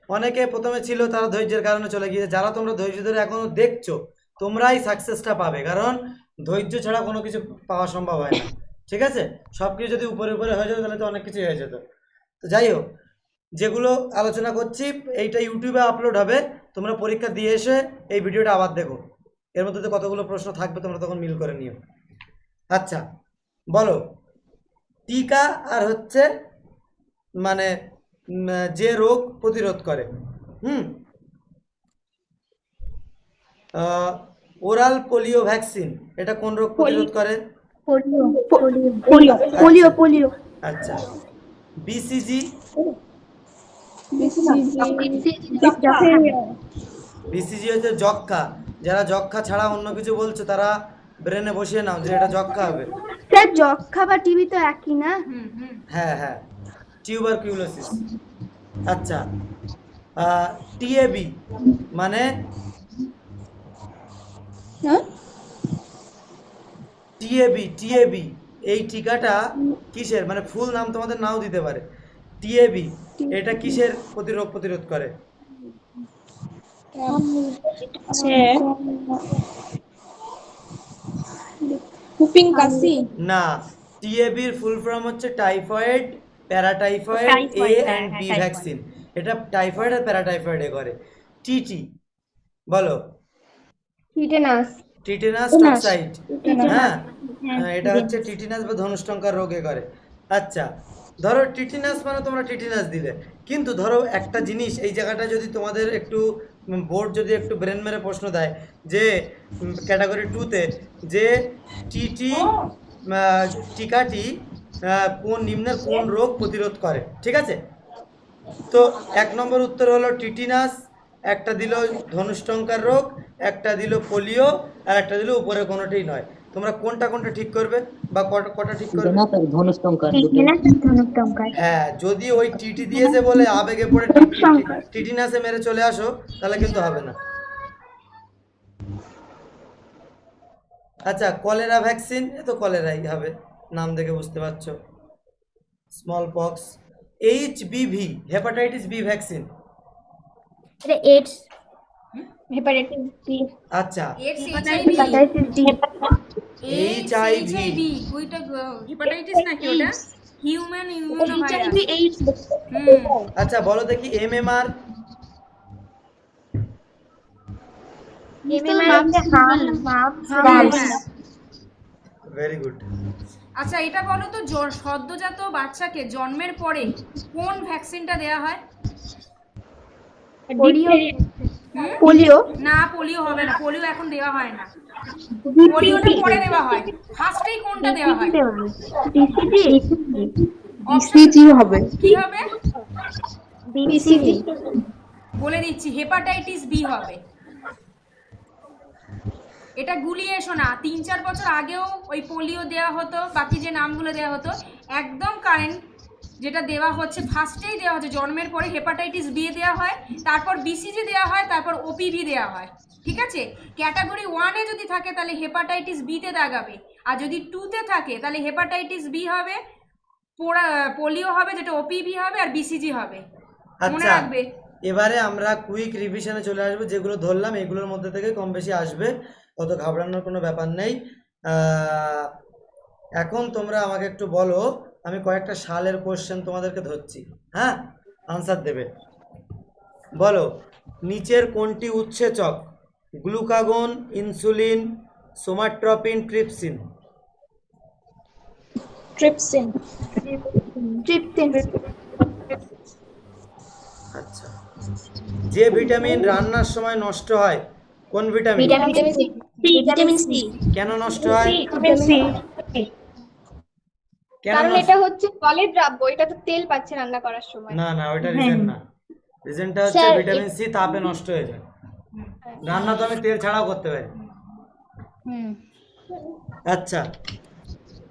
[SPEAKER 1] অনেকে প্রথমে ছিল তারা ধৈর্যের কারণে চলে গিয়েছে। যারা তোমরা ধৈর্য ধরে এখনো দেখছো, তোমরাই সাকসেসটা পাবে, কারণ ধৈর্য ছাড়া কোনো কিছু পাওয়া সম্ভব হয় না। ঠিক আছে, সব কিছু যদি উপরে উপরে হয়ে যেত তাহলে তো অনেক কিছু হয়ে যেত। তো তো যাই হোক, যেগুলো আলোচনা করছি এইটা ইউটিউবে আপলোড হবে, তোমরা পরীক্ষা দিয়ে এসে এই ভিডিওটা আবার দেখো, এর মধ্যে তো কতগুলো প্রশ্ন থাকবে, তোমরা তখন মিল করে নিও। আচ্ছা বলো, টিকা আর হচ্ছে মানে যে রোগ প্রতিরোধ করে, ওরাল পোলিও ভ্যাকসিন, এটা কোন রোগ প্রতিরোধ করে?
[SPEAKER 7] পোলিও
[SPEAKER 1] আচ্ছা, বিসিজি? বিসিজি হচ্ছে যক্ষ্মা। যারা যক্ষ্মা ছাড়া অন্য কিছু বলছো তারা ব্রেনে বসিয়ে নাও যে এটা যক্ষ্মা হবে।
[SPEAKER 7] স্যার যক্ষ্মা বা টিবি তো একই না?
[SPEAKER 1] হ্যাঁ হ্যাঁ, টিউবারকিউলোসিস। আচ্ছা, টিএবি মানে টিএবি এই টিকাটা কিসের, মানে ফুল নাম তোমাদের নাও দিতে পারে। টিএবি এটা কিসের প্রতিরোধ করে?
[SPEAKER 6] হুপিং কাশি।
[SPEAKER 1] না, টিএবির ফুল ফর্ম হচ্ছে typhoid paratyphoid A and B vaccine. এটা টাইফয়েড আর প্যারাটাইফয়েড এ করে। টিটি বলো। টিটেনাস টক্সাইড, হ্যাঁ এটা হচ্ছে টিটেনাস বা ধনুষ্টঙ্কার রোগে করে। আচ্ছা ধরো টিটেনাস মানে তোমরা টিটেনাস দিলে, কিন্তু ধরো একটা জিনিস এই জায়গাটা যদি তোমাদের একটু বোর্ড যদি একটু ব্রেন মেরে প্রশ্ন দেয় যে ক্যাটাগরি 2-তে যে টিটি টিকাটি কোন নিম্নের কোন রোগ প্রতিরোধ করে, ঠিক আছে? তো 1 নম্বর উত্তর হলো টিটিনাস, একটা দিল ধনুষ্টঙ্কার রোগ, একটা দিল পোলিও, আর একটা দিল উপরে কোনোটাই নয়। তোমরা কোনটা ঠিক করবে বা কটা ঠিক করবে? হ্যাঁ, যদি ওই টিটি দিয়েছে বলে আবেগে পড়ে টিটিনাসে মেরে চলে আসো তাহলে কিন্তু হবে না। আচ্ছা, কলেরা ভ্যাকসিন, এ তো কলেরাই হবে, নাম দেখে বুঝতে পারছো। Small pox, HBV hepatitis B vaccine.
[SPEAKER 4] AIDS,
[SPEAKER 1] আচ্ছা,
[SPEAKER 3] এইচআইভি ওইটা হেপাটাইটিস নাকি ওটা? Human immunovirus.
[SPEAKER 1] আচ্ছা বলো দেখি এমএমআর। Very good.
[SPEAKER 3] আচ্ছা এটা বলো তো, সদ্যজাত বাচ্চাকে জন্মের পরে কোন ভ্যাকসিনটা দেওয়া হয়?
[SPEAKER 7] পোলিও।
[SPEAKER 3] না, পোলিও হবে না, পোলিও এখন দেওয়া হয় না, পোলিওটা পরে দেওয়া হয়। ফার্স্টেই কোনটা দেওয়া হয়?
[SPEAKER 6] বিসিজি হবে।
[SPEAKER 3] কি হবে বলে দিচ্ছি, হেপাটাইটিস বি হবে। এটা গুলিয়ে এসো না, 3-4 বছর আগেও ওই পোলিও দেওয়া হতো, বাকি যে নামগুলো দেওয়া হতো একদম কারেন্ট যেটা দেওয়া হচ্ছে, ফার্স্টেই দেওয়া হচ্ছে জন্মের পরে হেপাটাইটিস বি দেওয়া হয়, তারপর বিসিজি দেওয়া হয়, তারপর ওপিভি দেওয়া হয়, ঠিক আছে? ক্যাটাগরি 1-এ যদি থাকে তাহলে হেপাটাইটিস বিতে দাগাবে, আর যদি 2-তে থাকে তাহলে হেপাটাইটিস বি হবে, পোলিও হবে যেটা ওপিভি হবে, আর বিসিজি হবে, মনে
[SPEAKER 1] আচ্ছা
[SPEAKER 3] রাখবে।
[SPEAKER 1] এবারে আমরা কুইক রিভিশনে চলে আসবো, যেগুলো ধরলাম এগুলোর মধ্যে থেকে কম বেশি আসবে, অত ঘাবড়ানোর কোনো ব্যাপার নেই। এখন তোমরা আমাকে একটু বলো, আমি কয়েকটা সালের কোশ্চেন তোমাদেরকে ধরছি, হ্যাঁ আনসার দেবে। বলো, নিচের কোনটি উৎসেচক? Glucagon, insulin, somatropin, trypsin?
[SPEAKER 6] Trypsin.
[SPEAKER 1] আচ্ছা, যে ভিটামিন রান্নার সময় নষ্ট হয় কোন ভিটামিন?
[SPEAKER 6] Vitamin C.
[SPEAKER 1] কেন নষ্ট হয়? কেন
[SPEAKER 2] কারণ
[SPEAKER 1] নষ্ট?
[SPEAKER 2] এটা হচ্ছে জলের দ্রাব্য, এটা তো তেল পাচ্ছে রান্না করার সময়।
[SPEAKER 1] না না, ওইটা রিজন না। রিজনটা হচ্ছে
[SPEAKER 2] স্যার,
[SPEAKER 1] ভিটামিন সি তাপে নষ্ট হয়ে যায়। রান্না তো আমি তেল ছাড়াও করতে পারি। আচ্ছা,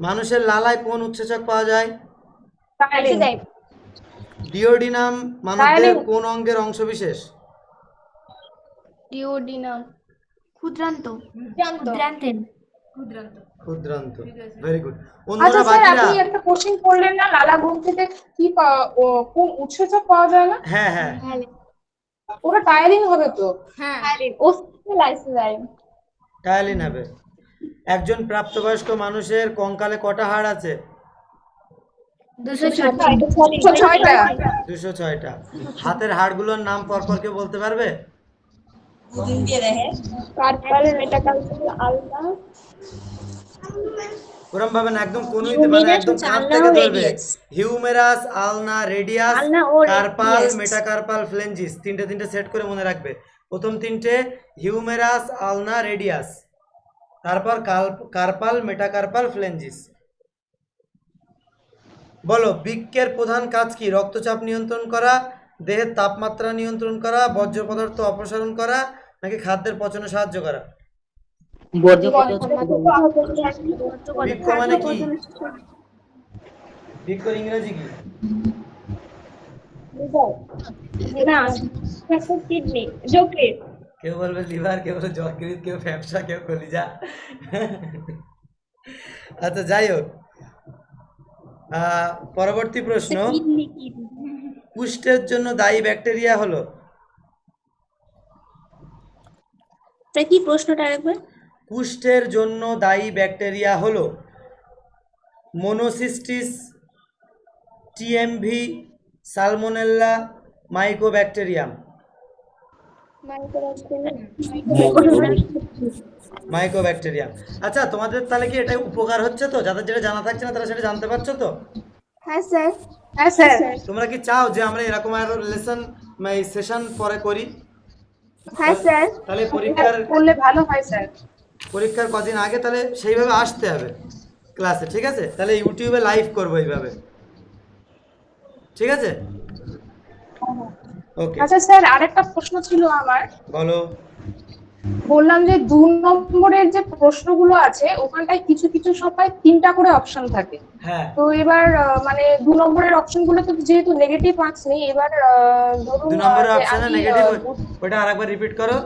[SPEAKER 1] মানুষের লালায় কোন উৎসেচক পাওয়া যায়? ডিওডিনাম মানবদেহের কোন অঙ্গের অংশবিশেষ?
[SPEAKER 2] ডিওডিনাম
[SPEAKER 7] ক্ষুদ্রান্ত।
[SPEAKER 1] ক্ষুদ্রান্ত। Very good.
[SPEAKER 5] আচ্ছা
[SPEAKER 1] অন্যরা
[SPEAKER 5] স্যার,
[SPEAKER 1] বাকিরা?
[SPEAKER 5] আপনি একটা কোশ্চেন করলেন না, লালা গ্রন্থ থেকে কি কোন উৎসেচক পাওয়া যায় না?
[SPEAKER 1] হ্যাঁ হ্যাঁ,
[SPEAKER 5] ওটা টায়ারিং হবে তো।
[SPEAKER 3] হ্যাঁ,
[SPEAKER 1] টায়ালিন হবে। একজন প্রাপ্তবয়স্ক মানুষের কঙ্কালে কটা হাড় আছে?
[SPEAKER 2] 206টা
[SPEAKER 1] 206টা। হাতের হাড়গুলোর নাম পরপর কেউ বলতে পারবে?
[SPEAKER 2] কার্পাল, মেটাকার্পাল, আলনা,
[SPEAKER 1] ওরম ভাবে না, একদম কোনুইতে, মানে একদম কাঁধ থেকে ধরবে। হিউমেরাস, আলনা, রেডিয়াস, কার্পাল, মেটাকার্পাল, ফ্লেঞ্জিস, তিনটে সেট করে মনে রাখবে। প্রথম তিনটে হিউমেরাস, আলনা, রেডিয়াস, তারপর কার্পাল, মেটাকার্পাল, ফ্লেঞ্জিস। বলো, বৃক্কের প্রধান কাজ কি? রক্তচাপ নিয়ন্ত্রণ করা, দেহের তাপমাত্রা নিয়ন্ত্রণ করা, বর্জ্য পদার্থ অপসারণ করা, নাকি খাদ্যের পচনে সাহায্য করা? বৃক্ক মানে কি? বৃক্কর ইংরেজি কি?
[SPEAKER 2] কিডনি, যকৃৎ।
[SPEAKER 1] কেউ বলবে লিভার, কেউ বলবে যকৃৎ, কেউ ফ্যাপসা, কেউ কলিজা। আচ্ছা, যাই হোক, পরবর্তী প্রশ্ন, কুষ্ঠের জন্য দায়ী ব্যাকটেরিয়া হলো?
[SPEAKER 6] কি প্রশ্নটা আরেকবার?
[SPEAKER 1] কুষ্ঠের জন্য দায়ী ব্যাকটেরিয়া হলো মোনোসিস্টিস, টিএমভি, সালমোনেল্লা, মাইকোব্যাকটেরিয়াম। মাইকোব্যাকটেরিয়াম। আচ্ছা, তোমাদের তাহলে কি এটা উপকার হচ্ছে তো? যাদের যেটা জানা থাকছে না তারা সেটা জানতে পারছো তো?
[SPEAKER 7] হ্যাঁ স্যার।
[SPEAKER 5] হ্যাঁ স্যার।
[SPEAKER 1] তোমরা কি চাও যে আমরা এরকম আরো লেসন সেশন পরে করি?
[SPEAKER 7] হ্যাঁ স্যার।
[SPEAKER 1] তাহলে পরীক্ষার
[SPEAKER 5] করলে ভালো হয় স্যার।
[SPEAKER 1] কদিন আগে তাহলে সেইভাবে আসতে হবে ক্লাসে, ঠিক আছে? তাহলে ইউটিউবে লাইভ করবো এইভাবে, ঠিক আছে? ওকে,
[SPEAKER 5] আচ্ছা স্যার, আরেকটা প্রশ্ন ছিল আমার।
[SPEAKER 1] বলো।
[SPEAKER 5] বললাম যে 2 নম্বরের যে প্রশ্নগুলো আছে ওখানটায় কিছু কিছু সময় 3টা করে অপশন থাকে।
[SPEAKER 1] হ্যাঁ,
[SPEAKER 5] তো এবার মানে 2 নম্বরের অপশনগুলো তো যেহেতু নেগেটিভ মার্কস নেই, এবার ধরুন
[SPEAKER 1] 2 নম্বরের
[SPEAKER 5] যে
[SPEAKER 1] অপশনে
[SPEAKER 5] আমি,
[SPEAKER 1] নেগেটিভ, ওটা আরেকবার রিপিট করো।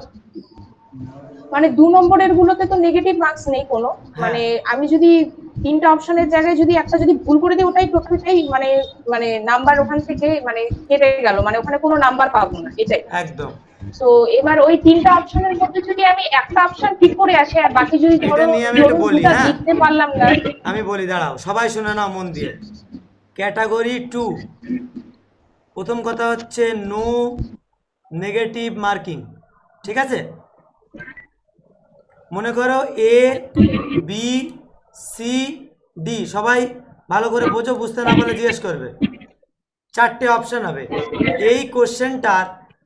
[SPEAKER 5] মানে 2 নম্বরের গুলোতে তো নেগেটিভ মার্কস নেই কোনো, মানে আমি যদি 3টা অপশনের জায়গায় যদি একটা যদি ভুল করে দিই, ওটাই টোটালটাই মানে নাম্বার ওখান থেকে মানে কেটে গেল, মানে ওখানে কোনো নাম্বার পাবো না, এটাই
[SPEAKER 1] একদম।
[SPEAKER 5] তো এবার ওই 3টা অপশনের মধ্যে যদি আমি একটা অপশন ঠিক করে আসি আর বাকি যদি
[SPEAKER 1] এটা নিয়ে আমি একটু বলি, হ্যাঁ?
[SPEAKER 5] লিখতে পারলাম না।
[SPEAKER 1] আমি বলি, দাঁড়াও, সবাই শুনে নাও মন দিয়ে। ক্যাটাগরি 2, প্রথম কথা হচ্ছে নো নেগেটিভ মার্কিং, ঠিক আছে? মনে করো এ, বি, সি, ডি, সবাই ভালো করে বোঝো, বুঝতে না পারলে জিজ্ঞেস করবে। 4টে অপশন হবে। এই কোশ্চেনটার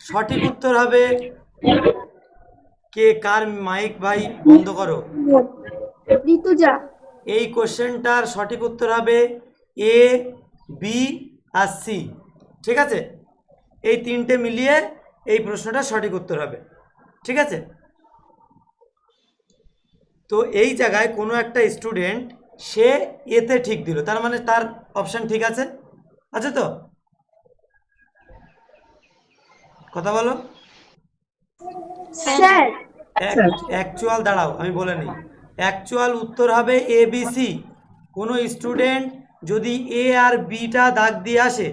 [SPEAKER 1] সঠিক উত্তর হবে, কে কার মাইক ভাই বন্ধ করো।
[SPEAKER 7] ঋতুজা।
[SPEAKER 1] এই কোশ্চেনটার সঠিক উত্তর হবে এ, বি আর সি, ঠিক আছে? এই 3টে মিলিয়ে এই প্রশ্নটার সঠিক উত্তর হবে, ঠিক আছে? তো এই জায়গায় কোনো একটা স্টুডেন্ট সে এতে ঠিক দিল, তার মানে তার অপশন ঠিক আছে, আছে তো? কথা বলো।
[SPEAKER 7] স্যার।
[SPEAKER 1] অ্যাকচুয়াল, দাঁড়াও আমি বলে নিই, অ্যাকচুয়াল উত্তর হবে এ, বি, সি। কোনো স্টুডেন্ট যদি এ আর বিটা দাগ দিয়ে আসে,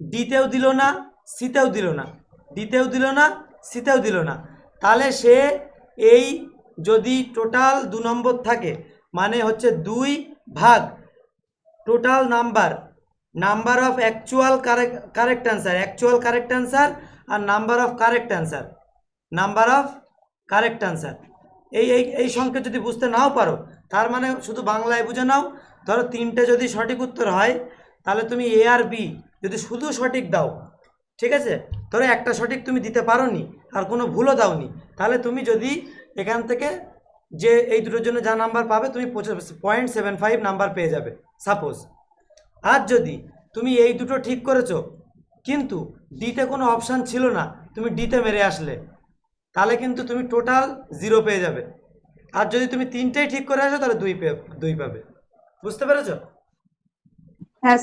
[SPEAKER 1] ডিতেও দিল না, সিতেও দিল না, ডিতেও দিল না, সিতেও দিল না, তাহলে সে এই যদি টোটাল 2 নম্বর থাকে, মানে হচ্ছে 2 ভাগ total number of actual correct answer আর নাম্বার অফ কারেক্ট অ্যান্সার, এই সংখ্যা যদি বুঝতে নাও পারো, তার মানে শুধু বাংলায় বুঝে নাও। ধরো 3টে যদি সঠিক উত্তর হয়, তাহলে তুমি এ আর বি যদি শুধু সঠিক দাও, ঠিক আছে? ধরো একটা সঠিক তুমি দিতে পারো নি আর কোনো ভুলও দাওনি, তাহলে তুমি যদি এখান থেকে যে এই দুটোর জন্য যা নাম্বার পাবে, তুমি 0.75 নাম্বার পেয়ে যাবে সাপোজ। আর যদি তুমি এই দুটো ঠিক করেছো কিন্তু ডিতে কোনো অপশান ছিল না, তুমি ডিতে মেরে আসলে, তাহলে কিন্তু তুমি টোটাল 0 পেয়ে যাবে। আর যদি তুমি 3টেই ঠিক করে আসো, তাহলে 2 পাবে। বুঝতে পেরেছো?
[SPEAKER 5] হ্যাঁ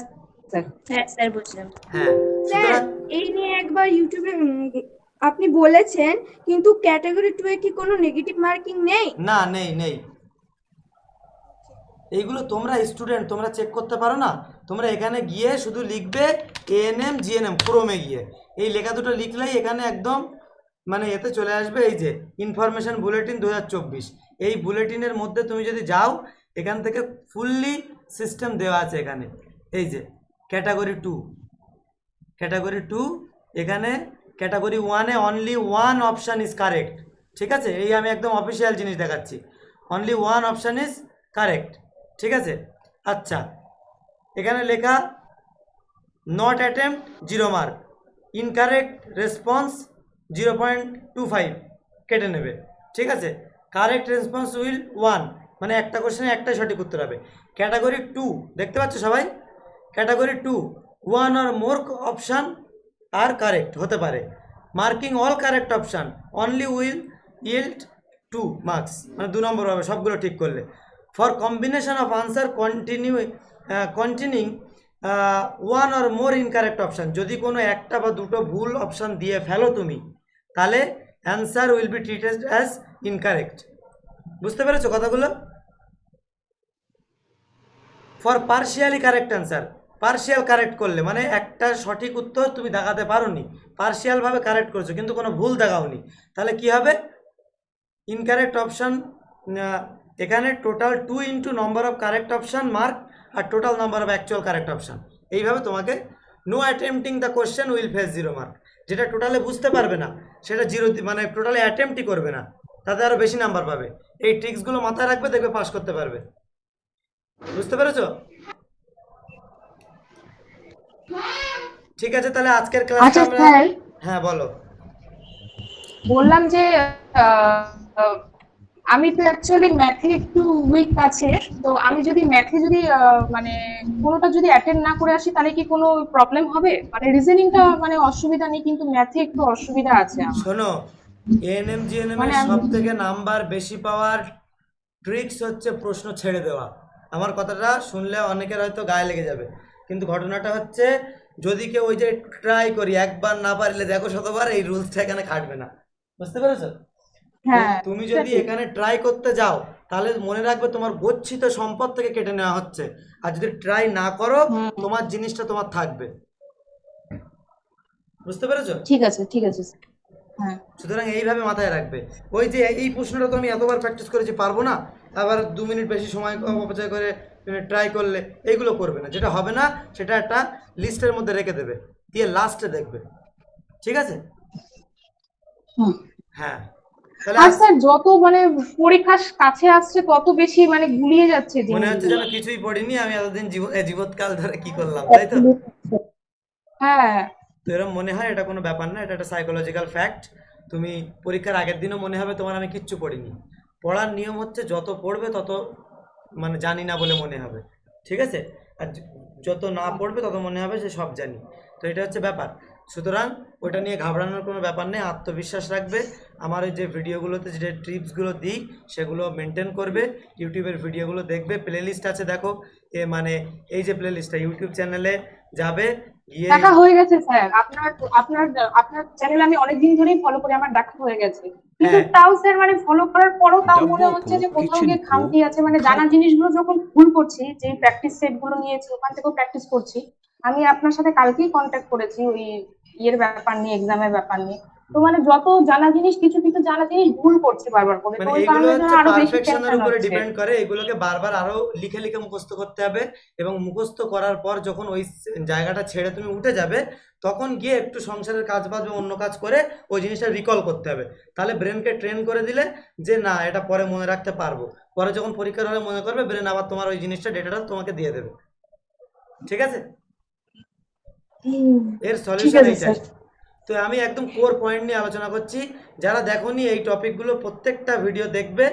[SPEAKER 5] স্যার।
[SPEAKER 6] হ্যাঁ স্যার, বুঝলাম।
[SPEAKER 1] হ্যাঁ,
[SPEAKER 7] স্যার, এই নিয়ে একবার ইউটিউবে আপনি বলেছেন, কিন্তু ক্যাটাগরি 2 এ কি কোনো নেগেটিভ মার্কিং নেই?
[SPEAKER 1] না, নেই। এইগুলো তোমরা স্টুডেন্ট, তোমরা চেক করতে পারো না? তোমরা এখানে গিয়ে শুধু লিখবে এএনএম জিএনএম ক্রমে গিয়ে, এই লেখা দুটো লিখলেই এখানে একদম মানে এতে চলে আসবে, এই যে ইনফরমেশন বুলেটিন 2024, এই বুলেটিনের মধ্যে তুমি যদি যাও, এখান থেকে ফুললি সিস্টেম দেওয়া আছে এখানে, এই যে ক্যাটাগরি 2, ক্যাটাগরি 2 এখানে ক্যাটাগরি 1-এ only one option is correct. ঠিক আছে, এই আমি একদম অফিসিয়াল জিনিস দেখাচ্ছি, only one option is correct. ঠিক আছে, আচ্ছা এখানে লেখা not attempt 0 mark, incorrect response 0.25 কেটে নেবে। ঠিক আছে, কারেক্ট রেসপন্স উইল 1, মানে একটা কোশ্চেনে একটাই সঠিক উত্তর হবে। ক্যাটাগরি 2 দেখতে পাচ্ছ সবাই, ক্যাটাগরি 2 1 or more অপশান আর কারেক্ট হতে পারে। Marking all correct option only will yield 2 marks, মানে 2 নম্বর হবে সবগুলো ঠিক করলে। For combination of answer continuing 1 or more incorrect option, যদি কোনো একটা বা দুটো ভুল অপশান দিয়ে ফেলো তুমি, তাহলে answer will be treated as incorrect. বুঝতে পেরেছো কথাগুলো? For partially correct answer, partial correct করলে মানে একটা সঠিক উত্তর তুমি দেখাতে পারোনি, পার্শিয়ালভাবে কারেক্ট করছো কিন্তু কোনো ভুল দেখাওনি, তাহলে কি হবে? ইনকারেক্ট অপশান, এখানে টোটাল 2 ইন্টু নম্বর অফ কারেক্ট অপশান মার্ক আর total number of actual correct option. এইভাবে তোমাকে no attempting the question will face 0 mark, যেটা টোটালে বুঝতে পারবে না সেটা 0, মানে টোটালে অ্যাটেম্পটই করবে না, তাতে আরও বেশি নাম্বার পাবে। এই ট্রিক্সগুলো মাথায় রাখবে, দেখবে পাস করতে পারবে। বুঝতে পেরেছো? ঠিক আছে, তাহলে আজকের ক্লাসটা
[SPEAKER 5] আচ্ছা
[SPEAKER 1] আমরা,
[SPEAKER 5] স্যার,
[SPEAKER 1] হ্যাঁ বলো।
[SPEAKER 5] বললাম যে আমি তো অ্যাকচুয়ালি ম্যাথে একটু উইক আছে, তো আমি যদি ম্যাথে যদি মানে কোনোটা যদি অ্যাটেন্ড না করে আসি তাহলে কি কোনো প্রবলেম হবে? মানে রিজনিংটা মানে অসুবিধা নেই, কিন্তু ম্যাথে একটু অসুবিধা আছে আমার।
[SPEAKER 1] শোনো, এএনএম জিএনএম
[SPEAKER 5] মানে
[SPEAKER 1] এর
[SPEAKER 5] আমি-
[SPEAKER 1] সব থেকে নাম্বার বেশি পাওয়ার ট্রিক্স হচ্ছে প্রশ্ন ছেড়ে দেওয়া। আমার কথাটা শুনলে অনেকের হয়তো গায়ে লেগে যাবে, কিন্তু ঘটনাটা হচ্ছে যদি কেউ ওই যে ট্রাই করি একবার না পারলে দেখো শতবার, এই রুলসটা এখানে খাটবে না। বুঝতে পেরেছো?
[SPEAKER 5] হ্যাঁ,
[SPEAKER 1] তুমি যদি এখানে ট্রাই করতে যাও তাহলে মনে রাখবে তোমার গচ্ছিত সম্পদ থেকে কেটে নেওয়া হচ্ছে, আর যদি ট্রাই না করো তোমার জিনিসটা তোমার থাকবে। বুঝতে পেরেছো?
[SPEAKER 5] ঠিক আছে ঠিক আছে স্যার। হ্যাঁ,
[SPEAKER 1] সুতরাং এইভাবে মাথায় রাখবে, ওই যে এই প্রশ্নটা তো আমি এতবার প্র্যাকটিস করেছি পারবো না, আবার 2 মিনিট বেশি সময় অপচয় করে ট্রাই করলে, এইগুলো করবে না। যেটা হবে না সেটা একটা লিস্টের মধ্যে রেখে দেবে, দিয়ে লাস্টে দেখবে। ঠিক আছে? হ্যাঁ, তাহলে
[SPEAKER 5] আর স্যার যত মানে পরীক্ষা কাছে আসছে তত বেশি মানে গুলিয়ে যাচ্ছে
[SPEAKER 1] মনে হচ্ছে
[SPEAKER 5] জিনিসগুলো।
[SPEAKER 1] যেন কিছুই পড়িনি, আমি এতদিন জীবৎকাল ধরে কি করলাম, তাই তো?
[SPEAKER 5] হ্যাঁ,
[SPEAKER 1] তো এরকম মনে হয়, এটা কোনো ব্যাপার না, এটা একটা সাইকোলজিক্যাল ফ্যাক্ট। তুমি পরীক্ষার আগের দিনও মনে হবে তোমার আমি কিচ্ছু পড়িনি। পড়ার নিয়ম হচ্ছে যত পড়বে তত মানে জানি না বলে মনে হবে। ঠিক আছে? আর যত না পড়বে তত মনে হবে যে সব জানি। তো এটা হচ্ছে ব্যাপার। সুতরাং ওটা নিয়ে ঘাবড়ানোর কোনো ব্যাপার নেই, আত্মবিশ্বাস রাখবে। আমার ওই যে ভিডিওগুলোতে যে টিপসগুলো দিই সেগুলো মেনটেন করবে, ইউটিউবের ভিডিওগুলো দেখবে, প্লেলিস্ট আছে দেখো, মানে এই যে প্লেলিস্টটা ইউটিউব চ্যানেলে যাবে, গিয়ে
[SPEAKER 5] দেখা হয়ে গেছে স্যার, আপনার আপনার আপনার চ্যানেল আমি অনেকদিন ধরেই ফলো করি, আমার দেখা হয়ে গেছে। কিন্তু
[SPEAKER 1] হ্যাঁ।
[SPEAKER 5] তাও স্যার মানে ফলো করার পরও তাও মনে হচ্ছে যে কোথাও গিয়ে খামতি আছে, মানে জানা জিনিসগুলো যখন ভুল করছি, যে প্র্যাকটিস সেট গুলো নিয়েছি ওখান থেকেও প্র্যাকটিস করছি। আমি আপনার সাথে কালকেই কন্ট্যাক্ট করেছি ওই ইয়ের ব্যাপার নিয়ে, এক্সামের ব্যাপার নিয়ে। তো মানে যত জানা জিনিস, কিছু কিছু জানা জিনিস ভুল করছি বারবার করে, তো
[SPEAKER 1] মানে
[SPEAKER 5] ওই
[SPEAKER 1] এগুলো
[SPEAKER 5] কারণে
[SPEAKER 1] হচ্ছে
[SPEAKER 5] আরো বেশি
[SPEAKER 1] পারফেকশনের
[SPEAKER 5] টেনশন
[SPEAKER 1] উপরে
[SPEAKER 5] হচ্ছে।
[SPEAKER 1] ডিপেন্ড করে, এগুলোকে বারবার আরো লিখে লিখে মুখস্থ করতে হবে, এবং মুখস্থ করার পর যখন ওই জায়গাটা ছেড়ে তুমি উঠে যাবে তখন গিয়ে একটু সংসারের কাজ বাজ বা অন্য কাজ করে ওই জিনিসটা রিকল করতে হবে। তাহলে ব্রেনকে ট্রেন করে দিলে যে না এটা পরে মনে রাখতে পারবো, পরে যখন পরীক্ষার হলে মনে করবে, ব্রেন আবার তোমার ওই জিনিসটা ডেটাটা তোমাকে দিয়ে দেবে। ঠিক আছে? এর
[SPEAKER 5] ঠিক
[SPEAKER 1] সলিউশন
[SPEAKER 5] আছে
[SPEAKER 1] এইটাই।
[SPEAKER 5] স্যার।
[SPEAKER 1] তো আমি একদম কোর পয়েন্ট নিয়ে আলোচনা করছি, যারা দেখোনি এই টপিকগুলো প্রত্যেকটা ভিডিও দেখবে,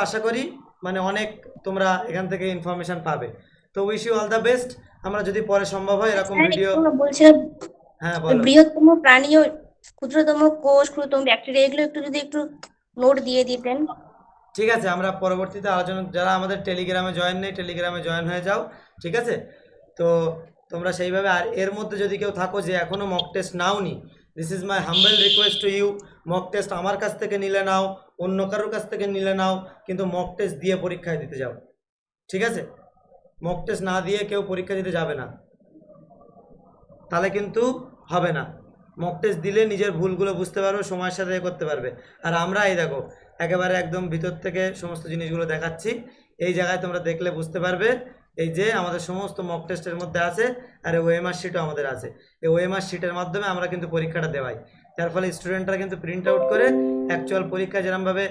[SPEAKER 1] আশা করি মানে অনেক তোমরা এখান থেকে ইনফরমেশন পাবে। তো wish you all the best. আমরা যদি পরে সম্ভব হয় এরকম ভিডিও,
[SPEAKER 6] বলছিলাম
[SPEAKER 1] হ্যাঁ বলো।
[SPEAKER 6] বৃহত্তম প্রাণী ও ক্ষুদ্রতম কোষ, ক্ষুদ্রতম ব্যাকটেরিয়া, এগুলো একটু যদি একটু নোট দিয়ে দিতেন।
[SPEAKER 1] ঠিক আছে, আমরা পরবর্তীতে আলোচনা, যারা আমাদের টেলিগ্রামে জয়েন নেই টেলিগ্রামে জয়েন হয়ে যাও। ঠিক আছে? তো তোমরা সেইভাবে, আর এর মধ্যে যদি কেউ থাকো যে এখনও মক টেস্ট নাওনি, this is my humble request to you. Mock test আমার কাছ থেকে নিলে নাও, অন্য কারোর কাছ থেকে নিলে নাও, কিন্তু মক টেস্ট দিয়ে পরীক্ষায় দিতে যাও। ঠিক আছে? মক টেস্ট না দিয়ে কেউ পরীক্ষা দিতে যাবে না, তাহলে কিন্তু হবে না। মক টেস্ট দিলে নিজের ভুলগুলো বুঝতে পারবে, সময়ের সাথে করতে পারবে। আর আমরা এই দেখো একেবারে একদম ভিতর থেকে সমস্ত জিনিসগুলো দেখাচ্ছি, এই জায়গায় তোমরা দেখলে বুঝতে পারবে এই যে আমাদের সমস্ত মক টেস্টের মধ্যে আছে, আর ওএমআর শিটও আমাদের আছে। এই ওএমআর শিটের মাধ্যমে আমরা কিন্তু পরীক্ষাটা দেওয়াই, যার ফলে স্টুডেন্টরা কিন্তু প্রিন্ট আউট করে অ্যাকচুয়াল পরীক্ষা যেরকমভাবে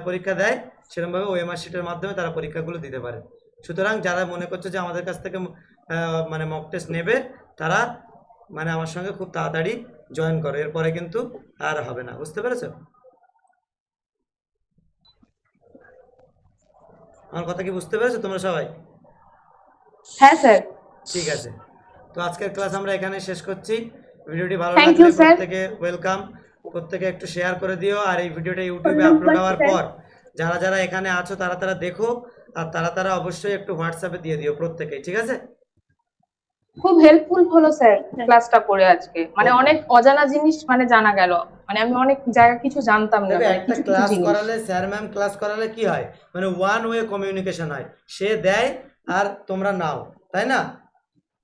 [SPEAKER 1] পরীক্ষা দেয় সেরকমভাবে ওএমআর শিটের মাধ্যমে তারা পরীক্ষাগুলো দিতে পারে। সুতরাং যারা মনে করছে যে আমাদের কাছ থেকে মানে মক টেস্ট নেবে, তারা মানে আমার সঙ্গে খুব তাড়াতাড়ি জয়েন করো, এরপরে কিন্তু আর হবে না। বুঝতে পেরেছো আমার কথা? কি বুঝতে পেরেছো তোমরা সবাই?
[SPEAKER 5] হ্যাঁ স্যার।
[SPEAKER 1] ঠিক আছে, তো আজকের ক্লাস আমরা এখানে শেষ করছি। ভিডিওটি ভালো
[SPEAKER 5] Thank
[SPEAKER 1] লাগলে
[SPEAKER 5] you, sir.
[SPEAKER 1] প্রত্যেকে ওয়েলকাম, প্রত্যেকে একটু শেয়ার করে দিও। আর এই ভিডিওটা ইউটিউবে আপলোড হওয়ার পর যারা যারা এখানে আছো তারা দেখো, আর তারা অবশ্যই একটু হোয়াটসঅ্যাপে দিয়ে দিও প্রত্যেকেই, ঠিক আছে?
[SPEAKER 5] খুব হেল্পফুল হলো স্যার ক্লাসটা করে আজকে, মানে অনেক অজানা জিনিস মানে জানা গেল, মানে আমি অনেক জায়গা কিছু জানতাম না,
[SPEAKER 1] দেখো,
[SPEAKER 5] মানে
[SPEAKER 1] একটা
[SPEAKER 5] কিছু কিছু
[SPEAKER 1] ক্লাস
[SPEAKER 5] জিনিস।
[SPEAKER 1] করালে, স্যার ম্যাম ক্লাস করালে কি হয়, মানে ওয়ান ওয়ে কমিউনিকেশন হয়, সে দেয় আর তোমরা নাও, তাই না?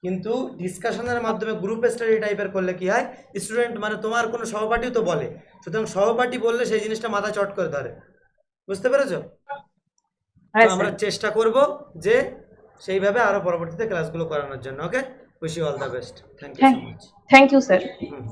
[SPEAKER 1] কিন্তু ডিসকাশনের মাধ্যমে গ্রুপ স্টাডি টাইপের করলে কি হয়, স্টুডেন্ট মানে তোমার কোনো সহপাঠীও তো বলে, সুতরাং সহপাঠী বললে সেই জিনিসটা মাথা চট করে ধরে। বুঝতে পেরেছো?
[SPEAKER 5] হ্যাঁ
[SPEAKER 1] তো আমরা
[SPEAKER 5] স্যার।
[SPEAKER 1] চেষ্টা করব যে সেইভাবে আরো পরবর্তীতে ক্লাসগুলো করানোর জন্য। Okay, wish you all the best. Thank you so much.
[SPEAKER 5] Thank you sir.
[SPEAKER 1] Hmm.